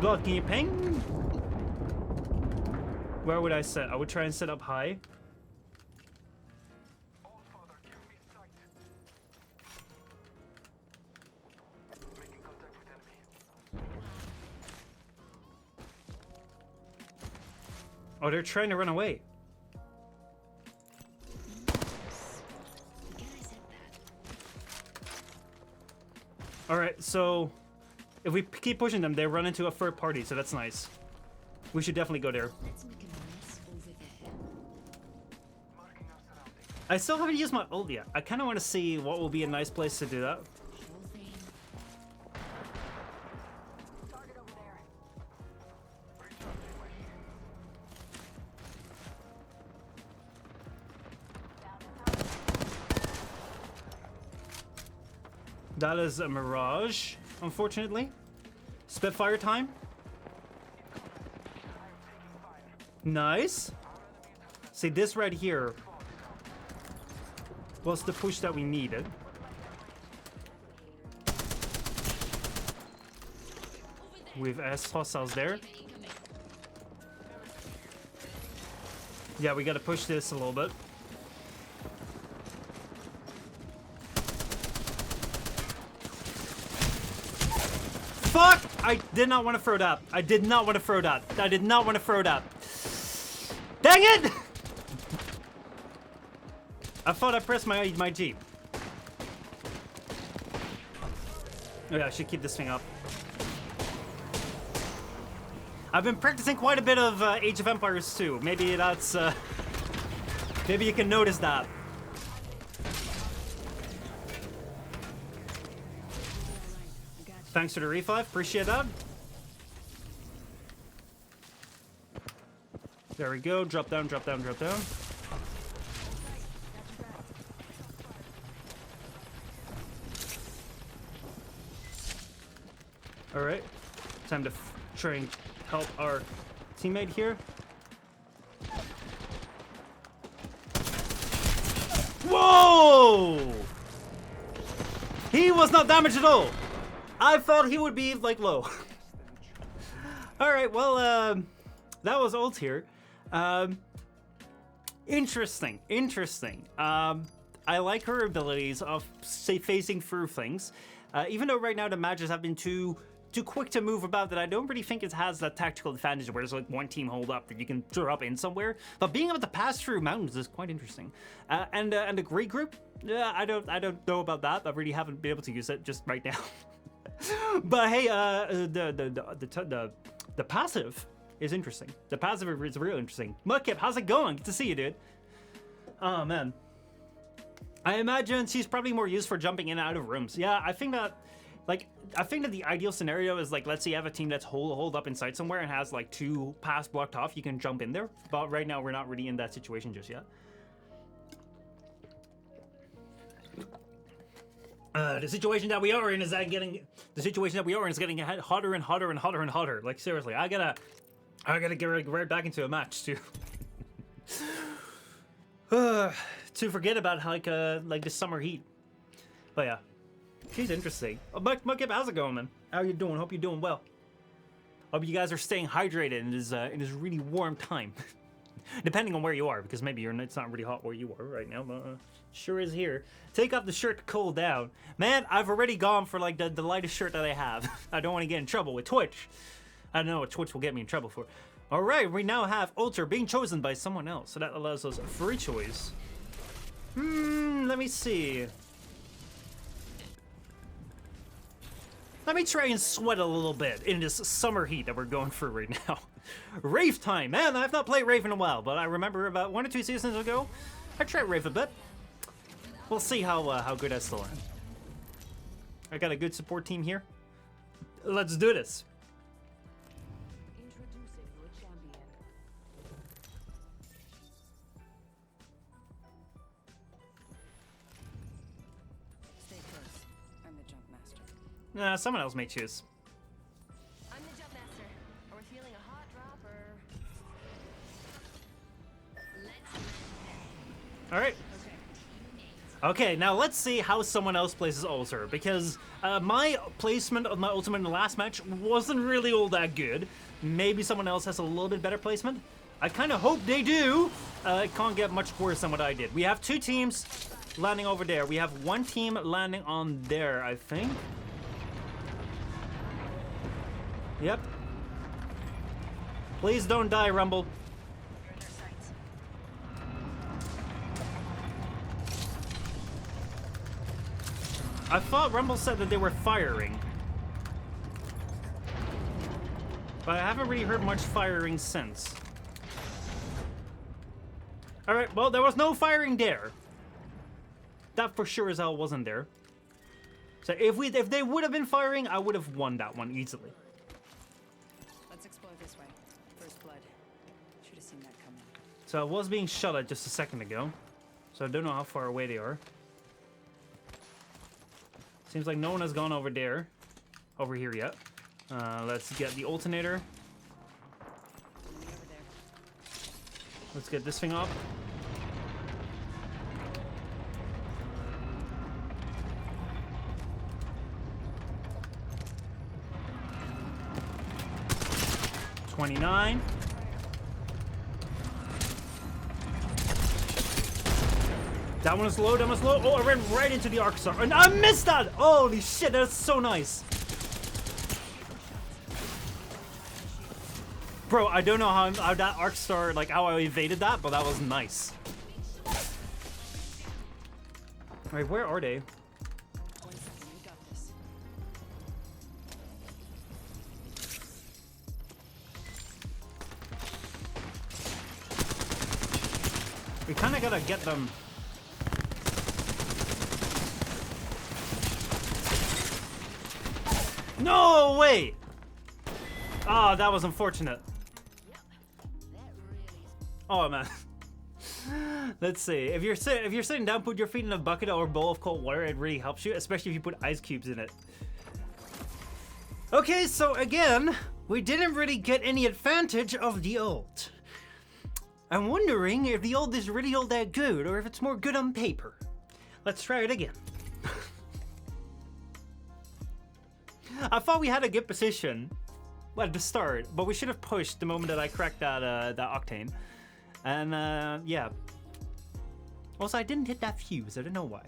God, can you ping? Where would I set? I would try and set up high. Oh, they're trying to run away. Alright, so if we keep pushing them, they run into a third party, so that's nice. We should definitely go there. Let's make a mess over there. I still haven't used my ult yet. I kind of want to see what will be a nice place to do that. Sure thing. That is a Mirage, unfortunately. Spitfire time. Nice. See, this right here was the push that we needed. We've hostiles there. Yeah, we gotta push this a little bit. Fuck! I did not want to throw that. I did not want to throw that. I did not want to throw that. Dang it! I thought I pressed my G. Oh yeah, I should keep this thing up. I've been practicing quite a bit of Age of Empires too. Maybe that's, maybe you can notice that. Thanks for the revive, appreciate that. There we go, drop down, drop down, drop down. Alright, time to try and help our teammate here. Whoa! He was not damaged at all. I thought he would be, like, low. Alright, well, that was ult here. Interesting, interesting. I like her abilities of, say, phasing through things. Even though right now the matches have been too quick to move about, that I don't really think it has that tactical advantage where there's like one team hold up that you can drop in somewhere. But being able to pass through mountains is quite interesting. And the great group, yeah, I don't know about that. I really haven't been able to use it just right now. But hey, the passive is interesting. The passive is real interesting. Mudkip, how's it going? Good to see you, dude. Oh man, I imagine she's probably more used for jumping in and out of rooms. Yeah, I think that the ideal scenario is like, let's say you have a team that's holed up inside somewhere and has like 2 paths blocked off. You can jump in there. But right now we're not really in that situation just yet. The situation that we are in is getting hotter and hotter and hotter and hotter. Like seriously, I gotta get right back into a match too. To forget about like the summer heat. But yeah, she's interesting. Oh, Mudkip, how's it going, man? How you doing? Hope you're doing well. Hope you guys are staying hydrated in this really warm time. Depending on where you are, because maybe it's not really hot where you are right now, but sure is here. Take off the shirt to cool down. Man, I've already gone for like the lightest shirt that I have. I don't want to get in trouble with Twitch. I don't know what Twitch will get me in trouble for. Alright, we now have Alter being chosen by someone else, so that allows us free choice. Let me see. Let me try and sweat a little bit in this summer heat that we're going through right now. Rave time! Man, I've not played Rave in a while, but I remember about 1 or 2 seasons ago, I tried Rave a bit. We'll see how good I still am. I got a good support team here. Let's do this. Introducing your champion. Stay close. I'm the jump master. Someone else may choose. I'm the jump master. Are we feeling a hot drop or? Let's. Alright. Okay, now let's see how someone else places Alter, because my placement of my ultimate in the last match wasn't really all that good. Maybe someone else has a little bit better placement. I kind of hope they do. It can't get much worse than what I did. We have 2 teams landing over there. We have 1 team landing on there, I think. Yep. Please don't die, Rumble. I thought Rumble said that they were firing. But I haven't really heard much firing since. Alright, well, there was no firing there. That for sure as hell wasn't there. So if they would have been firing, I would have won that one easily. Let's explore this way. First blood. Should have seen that coming. So I was being shot at just a second ago. So I don't know how far away they are. Seems like no one has gone over here yet. Let's get the alternator. Enemy over there. Let's get this thing up. $29. That one is low, that one's low. Oh, I ran right into the arc star. And I missed that! Holy shit, that's so nice. Bro, I don't know how that arc star, like how I evaded that, but that was nice. Alright, where are they? 1 second, we got this. We kinda gotta get them. No way! Oh, that was unfortunate. Oh man. Let's see. If you're sitting down, put your feet in a bucket or a bowl of cold water. It really helps you, especially if you put ice cubes in it. Okay, so again, we didn't really get any advantage of the ult. I'm wondering if the ult is really all that good, or if it's more good on paper. Let's try it again. I thought we had a good position at the start, but we should have pushed the moment that I cracked that octane. And yeah. Also, I didn't hit that fuse. I don't know why.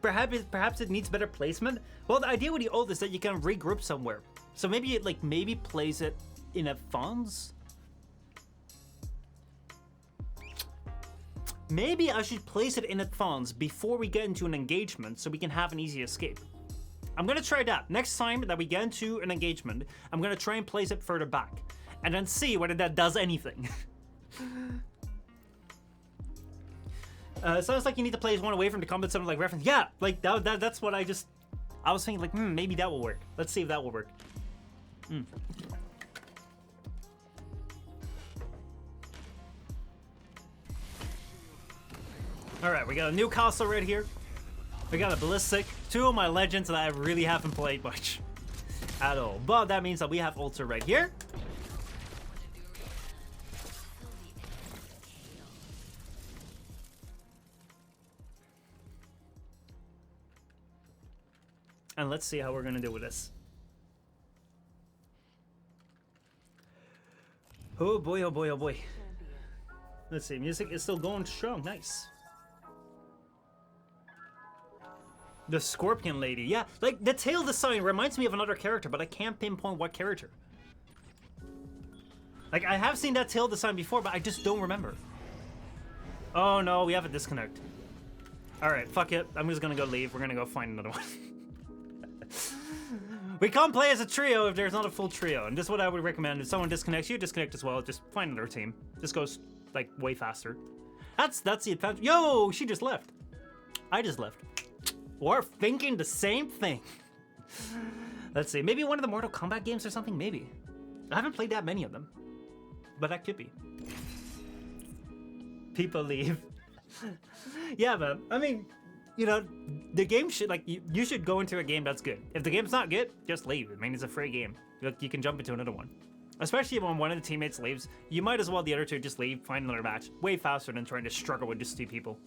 Perhaps it needs better placement. Well, the idea with the ult is that you can regroup somewhere. So maybe it maybe place it in advance. Maybe I should place it in advance before we get into an engagement so we can have an easy escape. I'm gonna try that. Next time that we get into an engagement, I'm gonna try and place it further back. And then see whether that does anything. Sounds like you need to place one away from the combat zone like reference. Yeah, like that's what I was thinking like, maybe that will work. Let's see if that will work. Alright, we got a new castle right here. We got a ballistic. 2 of my legends that I really haven't played much at all. But that means that we have Alter right here. And let's see how we're gonna do with this. Oh boy, oh boy, oh boy. Let's see, music is still going strong. Nice. The Scorpion Lady. Yeah, like the tail design reminds me of another character, but I can't pinpoint what character. Like, I have seen that tail design before, but I just don't remember. Oh no, we have a disconnect. Alright, fuck it. I'm just gonna go leave. We're gonna go find another one. We can't play as a trio if there's not a full trio, and this is what I would recommend. If someone disconnects, you disconnect as well. Just find another team. This goes, like, way faster. That's the advantage. Yo, she just left. I just left. We're thinking the same thing. Let's see, maybe one of the Mortal Kombat games or something? Maybe. I haven't played that many of them. But that could be. People leave. Yeah, but, I mean, you know, the game should, like, you should go into a game that's good. If the game's not good, just leave. I mean, it's a free game. Look, you can jump into another one. Especially when one of the teammates leaves, you might as well the other two just leave, find another match. Way faster than trying to struggle with just two people.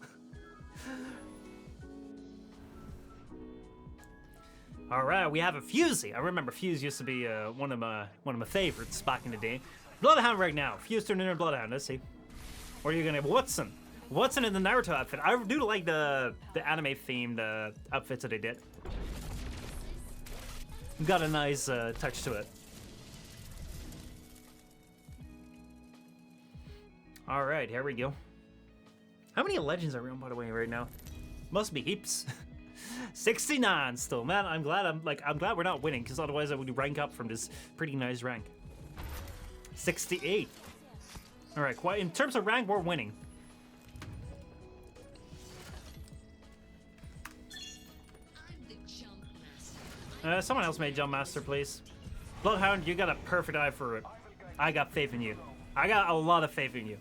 All right, we have a Fusey. I remember Fuse used to be one of my favorites back in the day. Bloodhound right now. Fuse turned into Bloodhound. Let's see. Or are you gonna Watson? Watson in the Naruto outfit. I do like the anime themed outfits that they did. Got a nice touch to it. All right, here we go. How many legends are we on, by the way, right now? Must be heaps. 69 still, man. I'm glad we're not winning, because otherwise I would rank up from this pretty nice rank. 68. All right, quite in terms of rank, we're winning. I'm the jump master. Someone else may jump master, please. Bloodhound, you got a perfect eye for it. I got faith in you. I got a lot of faith in you.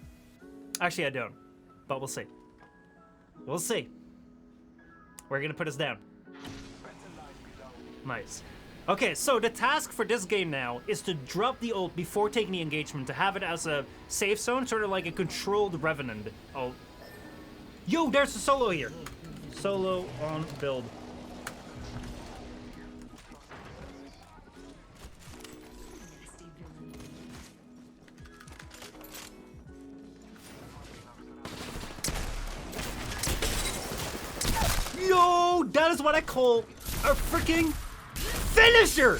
Actually, I don't, but we'll see. We'll see. We're gonna put us down. Nice. Okay, so the task for this game now is to drop the ult before taking the engagement, to have it as a safe zone, sort of like a controlled Revenant ult. Yo, there's a solo here. Solo on build. Yo, that is what I call a freaking finisher!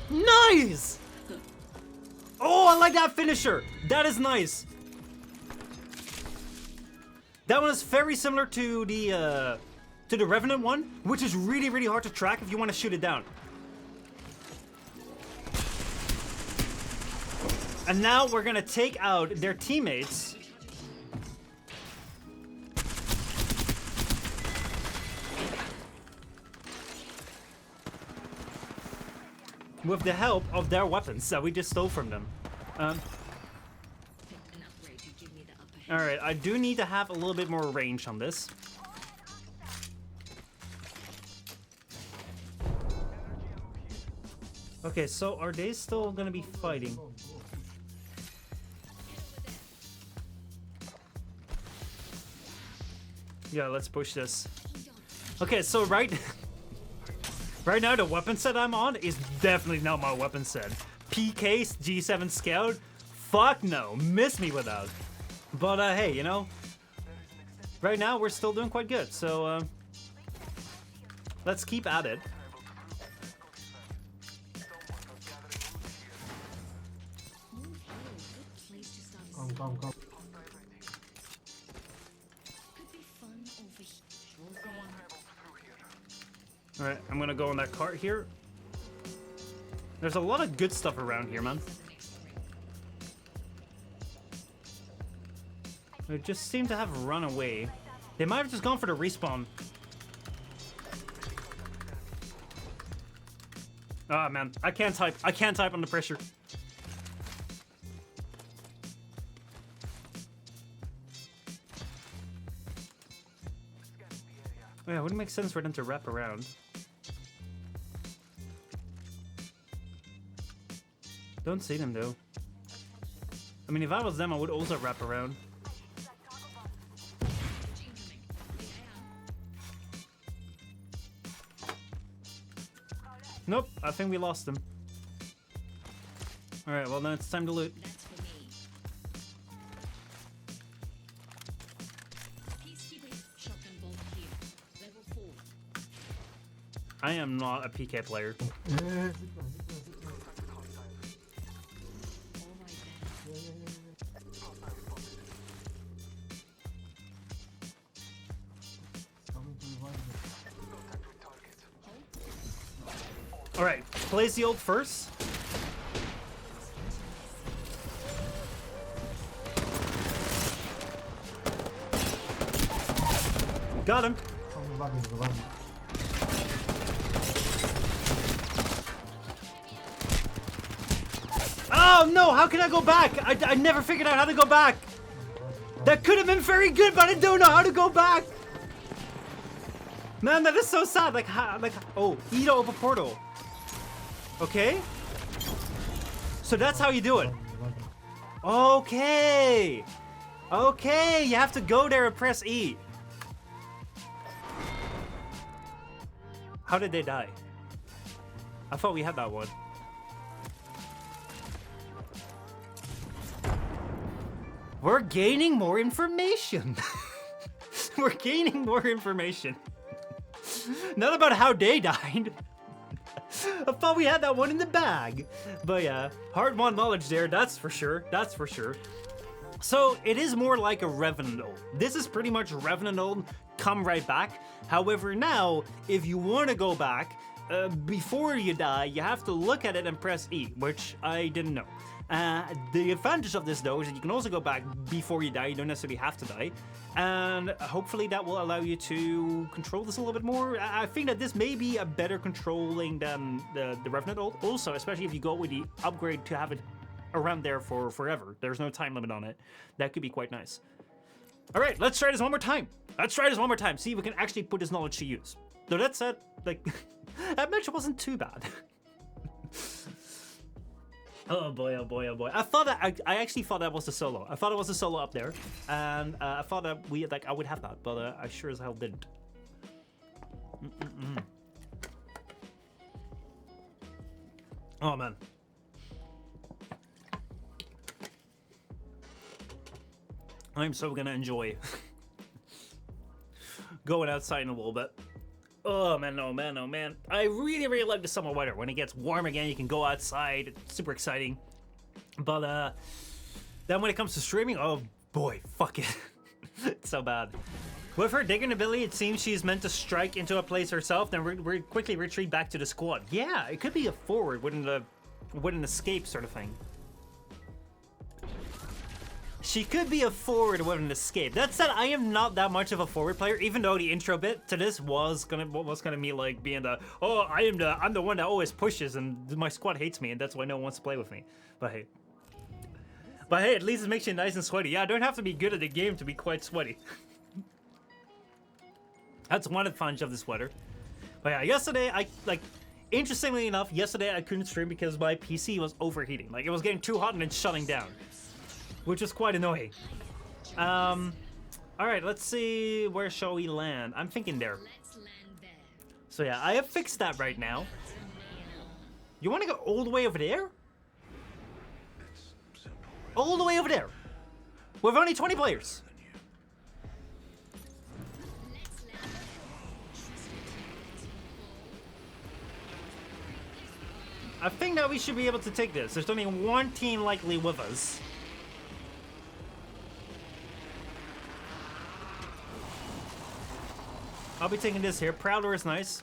Nice! Oh, I like that finisher. That is nice. That one is very similar to the Revenant one, which is really, really hard to track if you want to shoot it down. And now we're gonna take out their teammates. With the help of their weapons that we just stole from them. Alright, I do need to have a little bit more range on this. Okay, so are they still gonna be fighting? Yeah, let's push this. Okay, so right now the weapon set I'm on is definitely not my weapon set. PK G7 Scout? Fuck no, miss me with that. But hey, you know, right now we're still doing quite good, so let's keep at it. Come. Could be fun over here. Alright, I'm gonna go on that cart here. There's a lot of good stuff around here, man. They just seem to have run away. They might have just gone for the respawn. Ah, man. I can't type. I can't type under pressure. Yeah, it wouldn't make sense for them to wrap around. Don't see them, though. I mean, if I was them, I would also wrap around. Nope, I think we lost them. Alright, well, now it's time to loot. That's for me. I am not a PK player. All right, plays the ult first. Got him. Oh no, how can I go back? I never figured out how to go back. That could have been very good, but I don't know how to go back. Man, that is so sad. Oh, eat over portal. Okay. So that's how you do it. Okay. Okay, you have to go there and press E. How did they die? I thought we had that one. We're gaining more information. We're gaining more information. Not about how they died. I thought we had that one in the bag. But yeah, hard-won knowledge there, that's for sure. That's for sure. So it is more like a Revenant ult. This is pretty much Revenant ult, come right back. However, now, if you want to go back, before you die, you have to look at it and press E, which I didn't know. The advantage of this, though, is that you can also go back before you die. You don't necessarily have to die. And hopefully that will allow you to control this a little bit more. I think that this may be a better controlling than the Revenant ult. Also, especially if you go with the upgrade to have it around there for forever. There's no time limit on it. That could be quite nice. All right, let's try this one more time. Let's try this one more time. See if we can actually put this knowledge to use. So that said, like, that match wasn't too bad. Oh boy, oh boy, oh boy. I actually thought that was the solo. I thought it was the solo up there. And I thought that I would have that, but I sure as hell didn't. Oh man. I'm so gonna enjoy going outside in a little bit. Oh man, oh man, oh man. I really, really like the summer weather. When it gets warm again, you can go outside. It's super exciting. But then when it comes to streaming, oh boy, fuck it. It's so bad. With her digging ability, it seems she's meant to strike into a place herself, then we quickly retreat back to the squad. Yeah, it could be a forward with an escape sort of thing. She could be a forward with an escape. That said, I am not that much of a forward player, even though the intro bit to this was gonna be like being the, oh, I'm the one that always pushes and my squad hates me and that's why no one wants to play with me. But hey, at least it makes you nice and sweaty. Yeah, I don't have to be good at the game to be quite sweaty. That's one advantage of this weather. But yeah, yesterday interestingly enough, yesterday I couldn't stream because my PC was overheating. Like, it was getting too hot and then shutting down, which was quite annoying. All right, let's see, where shall we land? I'm thinking there. So yeah, I have fixed that right now. You want to go all the way over there? All the way over there. With only 20 players. I think that we should be able to take this. There's only one team likely with us. I'll be taking this here. Prowler is nice.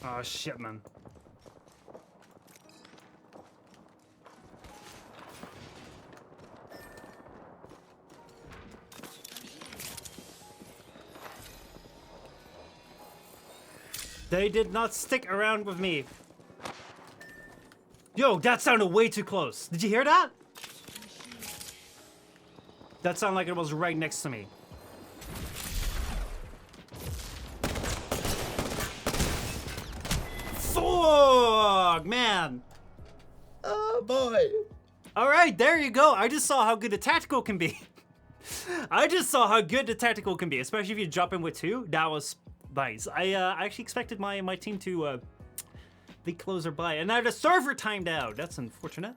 Oh shit, man. They did not stick around with me. Yo, that sounded way too close. Did you hear that? That sounded like it was right next to me. Fuck, man. Oh boy. All right, there you go. I just saw how good the tactical can be. I just saw how good the tactical can be, especially if you drop in with 2. That was nice. I actually expected my team to be closer by, and now the server timed out. That's unfortunate.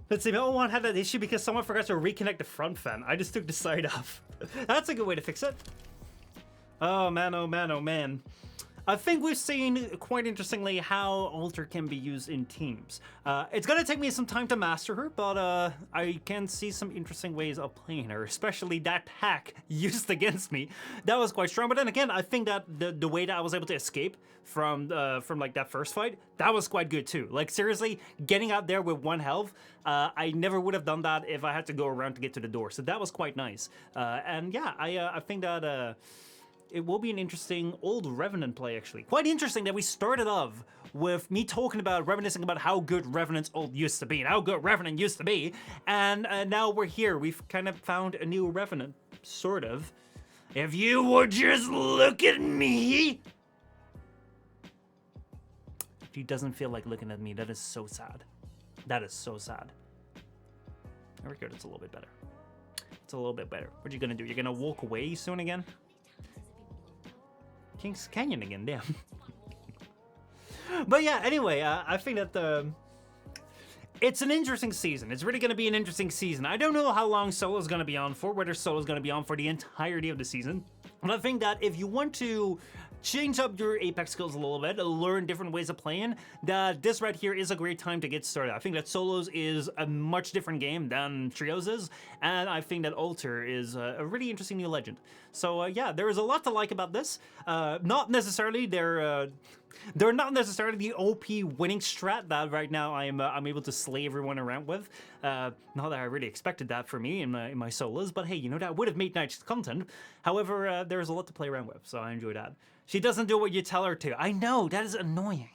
Let's see, no one had that issue because someone forgot to reconnect the front fan. I just took the side off. That's a good way to fix it. Oh man, oh man, oh man. I think we've seen, quite interestingly, how Alter can be used in teams. It's gonna take me some time to master her, but I can see some interesting ways of playing her, especially that hack used against me. That was quite strong, but then again, I think that the way that I was able to escape from like that first fight, that was quite good too. Like seriously, getting out there with 1 health, I never would have done that if I had to go around to get to the door, so that was quite nice. And yeah, I think that it will be an interesting old Revenant play, actually. Quite interesting that we started off with me talking about, reminiscing about how good Revenant's old used to be, and how good Revenant used to be, and now we're here. We've kind of found a new Revenant, sort of. If you would just look at me! She doesn't feel like looking at me. That is so sad. That is so sad. There we go, that's a little bit better. It's a little bit better. What are you gonna do? You're gonna walk away soon again? King's Canyon again, damn. But yeah, anyway, I think that it's an interesting season. It's really going to be an interesting season. I don't know how long Solo's going to be on for, whether Solo's going to be on for the entirety of the season. And I think that if you want to change up your Apex skills a little bit, learn different ways of playing, that this right here is a great time to get started. I think that Solos is a much different game than Trios is, and I think that Alter is a really interesting new legend. So yeah, there is a lot to like about this. Not necessarily they're not necessarily the OP winning strat that right now I'm able to slay everyone around with. Not that I really expected that for me in my solos, but hey, you know, that would have made nice content. However, there's a lot to play around with, so I enjoy that. She doesn't do what you tell her to. I know, that is annoying.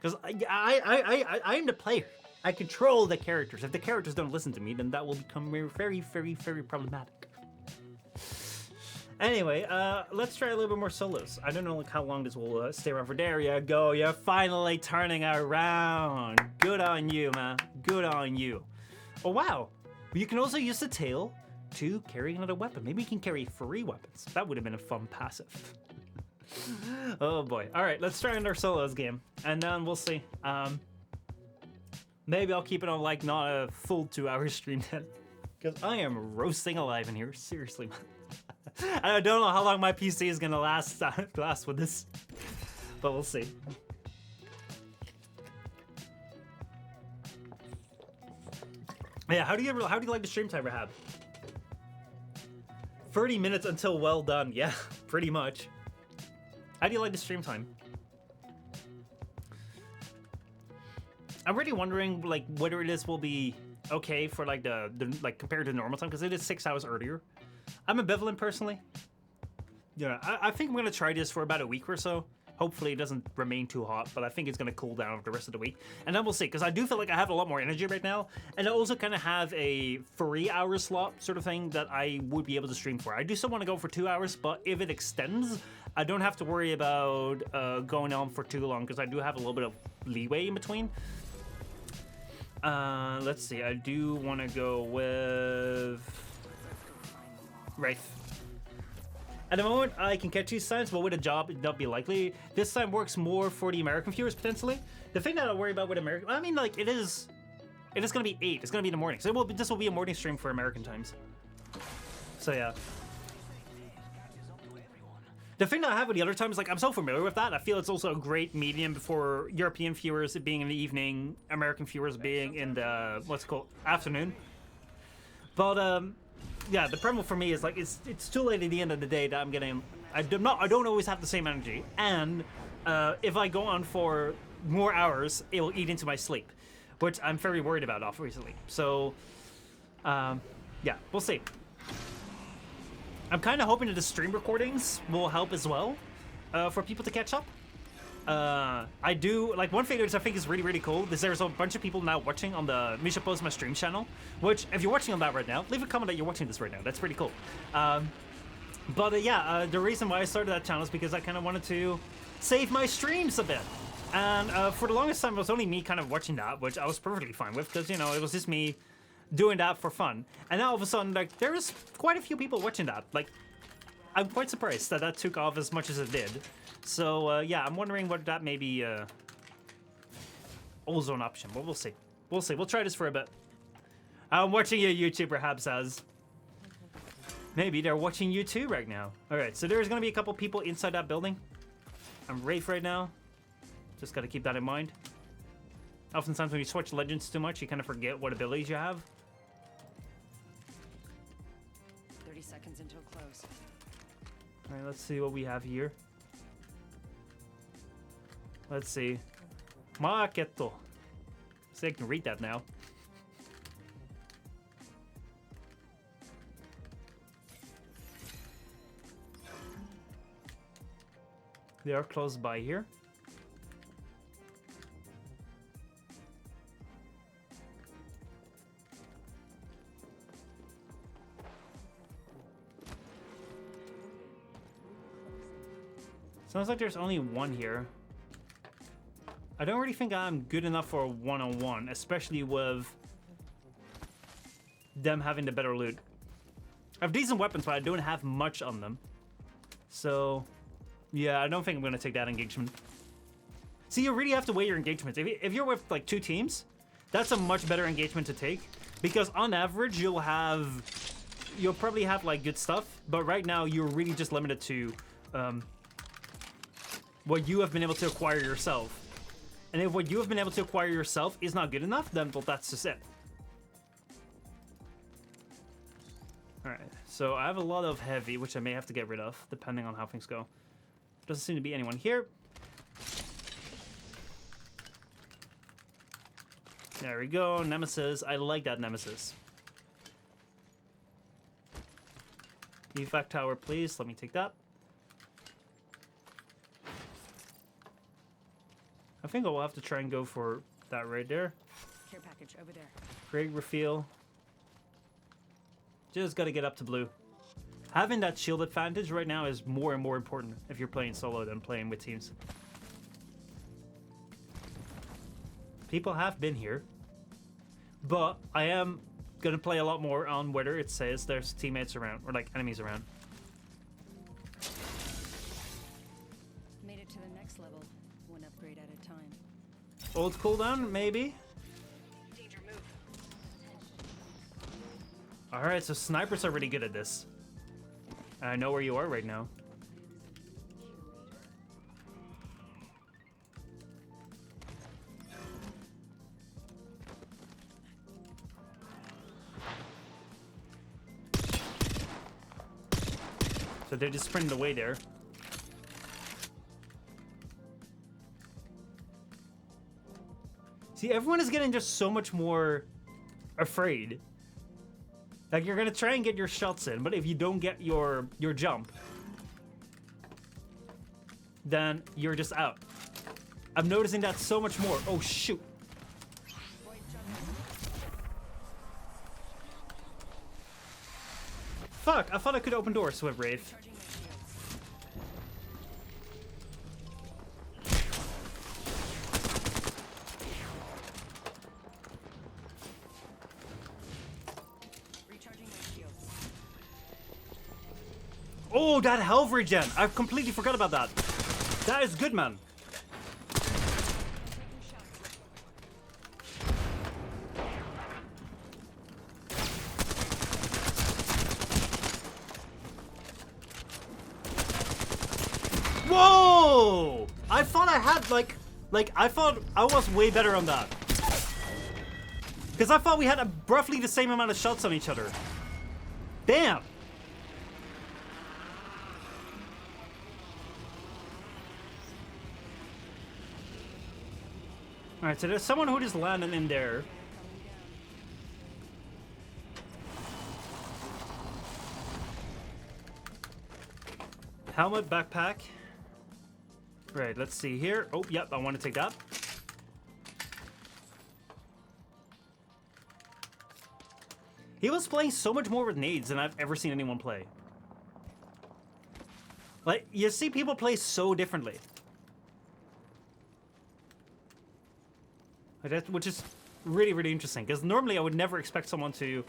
Because I am the player. I control the characters. If the characters don't listen to me, then that will become very, very, very problematic. Anyway, let's try a little bit more solos. I don't know how long this will stay around for. There you go. You're finally turning around. Good on you, man. Good on you. Oh, wow. You can also use the tail to carry another weapon. Maybe you can carry 3 weapons. That would have been a fun passive. Oh, boy. All right, let's try another solos game. And then we'll see. Maybe I'll keep it on, like, not a full 2-hour stream then. Because I am roasting alive in here. Seriously, man. I don't know how long my PC is gonna last with this, but we'll see. Yeah, how do you like the stream time, Rahab? 30 minutes until well done. Yeah, pretty much. How do you like the stream time? I'm really wondering, like, whether this will be okay for like the like compared to normal time, because it is 6 hours earlier. I'm ambivalent personally. Yeah, I think I'm gonna try this for about a week or so. Hopefully it doesn't remain too hot, but I think it's gonna cool down over the rest of the week. And then we'll see, because I do feel like I have a lot more energy right now. And I also kind of have a 3-hour slot sort of thing that I would be able to stream for. I do still want to go for 2 hours, but if it extends, I don't have to worry about going on for too long, because I do have a little bit of leeway in between. Let's see, I do want to go with Wraith. At the moment, I can catch these signs, but with a job, it'd not be likely. This time works more for the American viewers, potentially. The thing that I worry about with American... I mean, like, it is going to be 8. It's going to be in the morning. So this will be a morning stream for American times. So, yeah. The thing that I have with the other times, like, I'm so familiar with that. I feel it's also a great medium for European viewers being in the evening, American viewers being in the, what's it called, afternoon. But, yeah, the problem for me is, like, it's too late at the end of the day that I'm getting... I don't always have the same energy. And if I go on for more hours, it will eat into my sleep, which I'm very worried about, obviously. So, yeah, we'll see. I'm kind of hoping that the stream recordings will help as well for people to catch up. I do like one thing which I think is really cool is there's a bunch of people now watching on the Michel Postma stream channel, which if you're watching on that right now, leave a comment that you're watching this right now. That's pretty cool. The reason why I started that channel is because I kind of wanted to save my streams a bit. And for the longest time, it was only me kind of watching that, which I was perfectly fine with because, you know, it was just me doing that for fun. And now all of a sudden, like, there is quite a few people watching that. Like, I'm quite surprised that that took off as much as it did. So, yeah, I'm wondering what that may be also an option, but we'll see. We'll see. We'll try this for a bit. I'm watching a YouTuber, Hab says. Maybe they're watching you too right now. Alright, so there's going to be a couple people inside that building. I'm Wraith right now. Just got to keep that in mind. Oftentimes when you switch legends too much, you kind of forget what abilities you have. 30 seconds until close. Alright, let's see what we have here. Let's see. Maketo. See, I can read that now. They are close by here. Sounds like there's only one here. I don't really think I'm good enough for a one-on-one, especially with them having the better loot. I have decent weapons, but I don't have much on them. So, yeah, I don't think I'm going to take that engagement. See, you really have to weigh your engagements. If you're with, like, 2 teams, that's a much better engagement to take. Because on average, you'll probably have, like, good stuff. But right now, you're really just limited to what you have been able to acquire yourself. And if what you have been able to acquire yourself is not good enough, then, well, that's just it. Alright, so I have a lot of heavy, which I may have to get rid of, depending on how things go. Doesn't seem to be anyone here. There we go, Nemesis. I like that Nemesis. Evac tower, please. Let me take that. I think I'll have to try and go for that right there. Care package over there. Great reveal. Just gotta get up to blue. Having that shield advantage right now is more and more important if you're playing solo than playing with teams. People have been here, but I am gonna play a lot more on whether it says there's teammates around or like enemies around. Made it to the next level, one upgrade at a time. Old cooldown, maybe. Danger move. Alright, so snipers are really good at this. I know where you are right now. So they're just sprinting away there. See, everyone is getting just so much more afraid. Like, you're gonna try and get your shots in, but if you don't get your jump, then you're just out. I'm noticing that so much more. Oh, shoot. Fuck, I thought I could open doors with Wraith. Oh, that health regen! I completely forgot about that. That is good, man. Whoa! I thought I had like I thought I was way better on that. Because I thought we had roughly the same amount of shots on each other. Damn! Alright, so there's someone who just landed in there. Helmet, backpack. Right, let's see here. Oh, yep, I want to take that. He was playing so much more with nades than I've ever seen anyone play. Like, you see people play so differently. Which is really, really interesting, because normally I would never expect someone to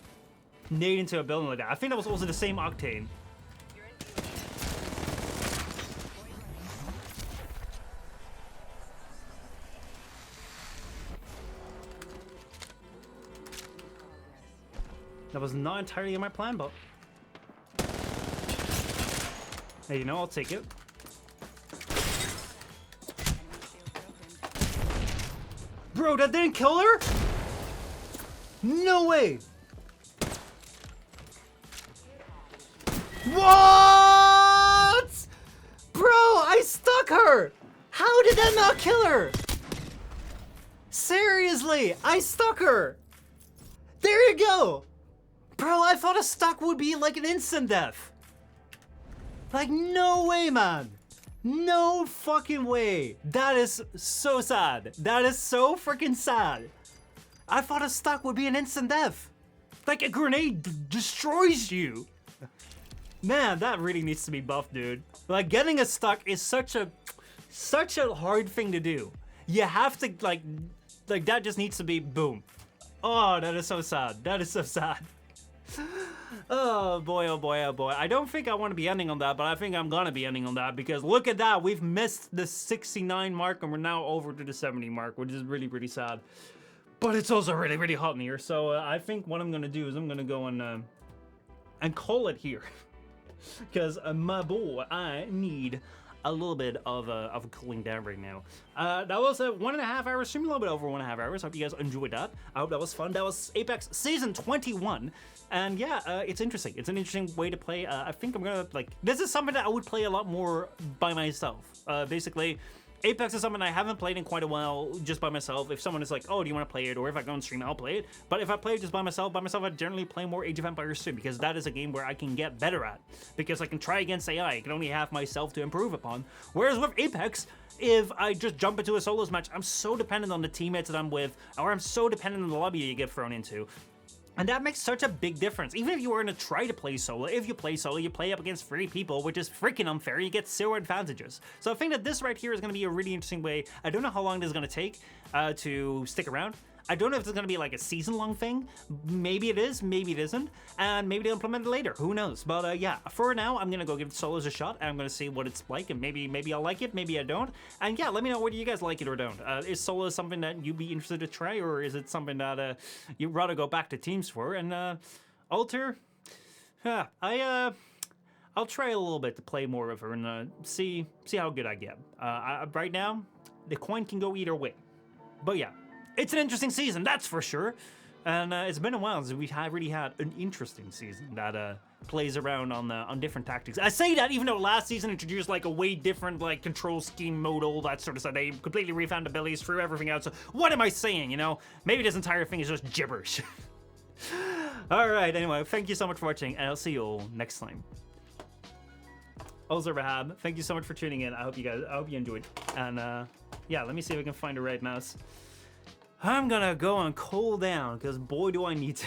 nade into a building like that. I think that was also the same Octane. That was not entirely in my plan, but... Hey, you know, I'll take it. Bro, that didn't kill her? No way! What? Bro, I stuck her! How did that not kill her? Seriously, I stuck her! There you go! Bro, I thought a stuck would be like an instant death. Like, no way, man. No fucking way. That is so sad. That is so freaking sad. I thought a stuck would be an instant death. Like, a grenade destroys you. Man, that really needs to be buffed, dude. Like, getting a stuck is such a hard thing to do. You have to, like that just needs to be boom. Oh, that is so sad. That is so sad. Oh boy, oh boy, oh boy. I don't think I want to be ending on that, but I think I'm gonna be ending on that because look at that. We've missed the 69 mark and we're now over to the 70 mark, which is really, really sad. But it's also really, really hot in here. So I think what I'm gonna do is I'm gonna go and call it here. Because my boy, I need a little bit of a cooling down right now. That was a 1.5 hour stream, a little bit over 1.5 hours. Hope you guys enjoyed that. I hope that was fun. That was Apex Season 21. And yeah, it's interesting. It's an interesting way to play. I think I'm gonna, like, this is something that I would play a lot more by myself. Basically, Apex is something I haven't played in quite a while just by myself. If someone is like, oh, do you want to play it? Or if I go on stream, I'll play it. But if I play it just by myself, I generally play more Age of Empires 2 because that is a game where I can get better at. Because I can try against AI. I can only have myself to improve upon. Whereas with Apex, if I just jump into a solos match, I'm so dependent on the teammates that I'm with, or I'm so dependent on the lobby you get thrown into. And that makes such a big difference. Even if you were going to try to play solo, if you play solo, you play up against 3 people, which is freaking unfair. You get 0 advantages. So I think that this right here is going to be a really interesting way. I don't know how long this is going to take to stick around. I don't know if it's going to be like a season-long thing. Maybe it is, maybe it isn't. And maybe they'll implement it later. Who knows? But yeah, for now, I'm going to go give solos a shot. And I'm going to see what it's like. And maybe I'll like it, maybe I don't. And yeah, let me know whether you guys like it or don't. Is solo something that you'd be interested to try? Or is it something that you'd rather go back to teams for? And Alter, I'll try a little bit to play more of her and see how good I get. Right now, the coin can go either way. But yeah. It's an interesting season, that's for sure. And it's been a while since we've really had an interesting season that plays around on different tactics. I say that even though last season introduced like a way different like control scheme mode, all that sort of stuff. They completely refound abilities, threw everything out. So what am I saying, you know? Maybe this entire thing is just gibberish. Alright, anyway, thank you so much for watching, and I'll see you all next time. Also, Rahab, thank you so much for tuning in. I hope you enjoyed. And yeah, let me see if I can find the right mouse. I'm gonna go and cool down, because boy do I need to.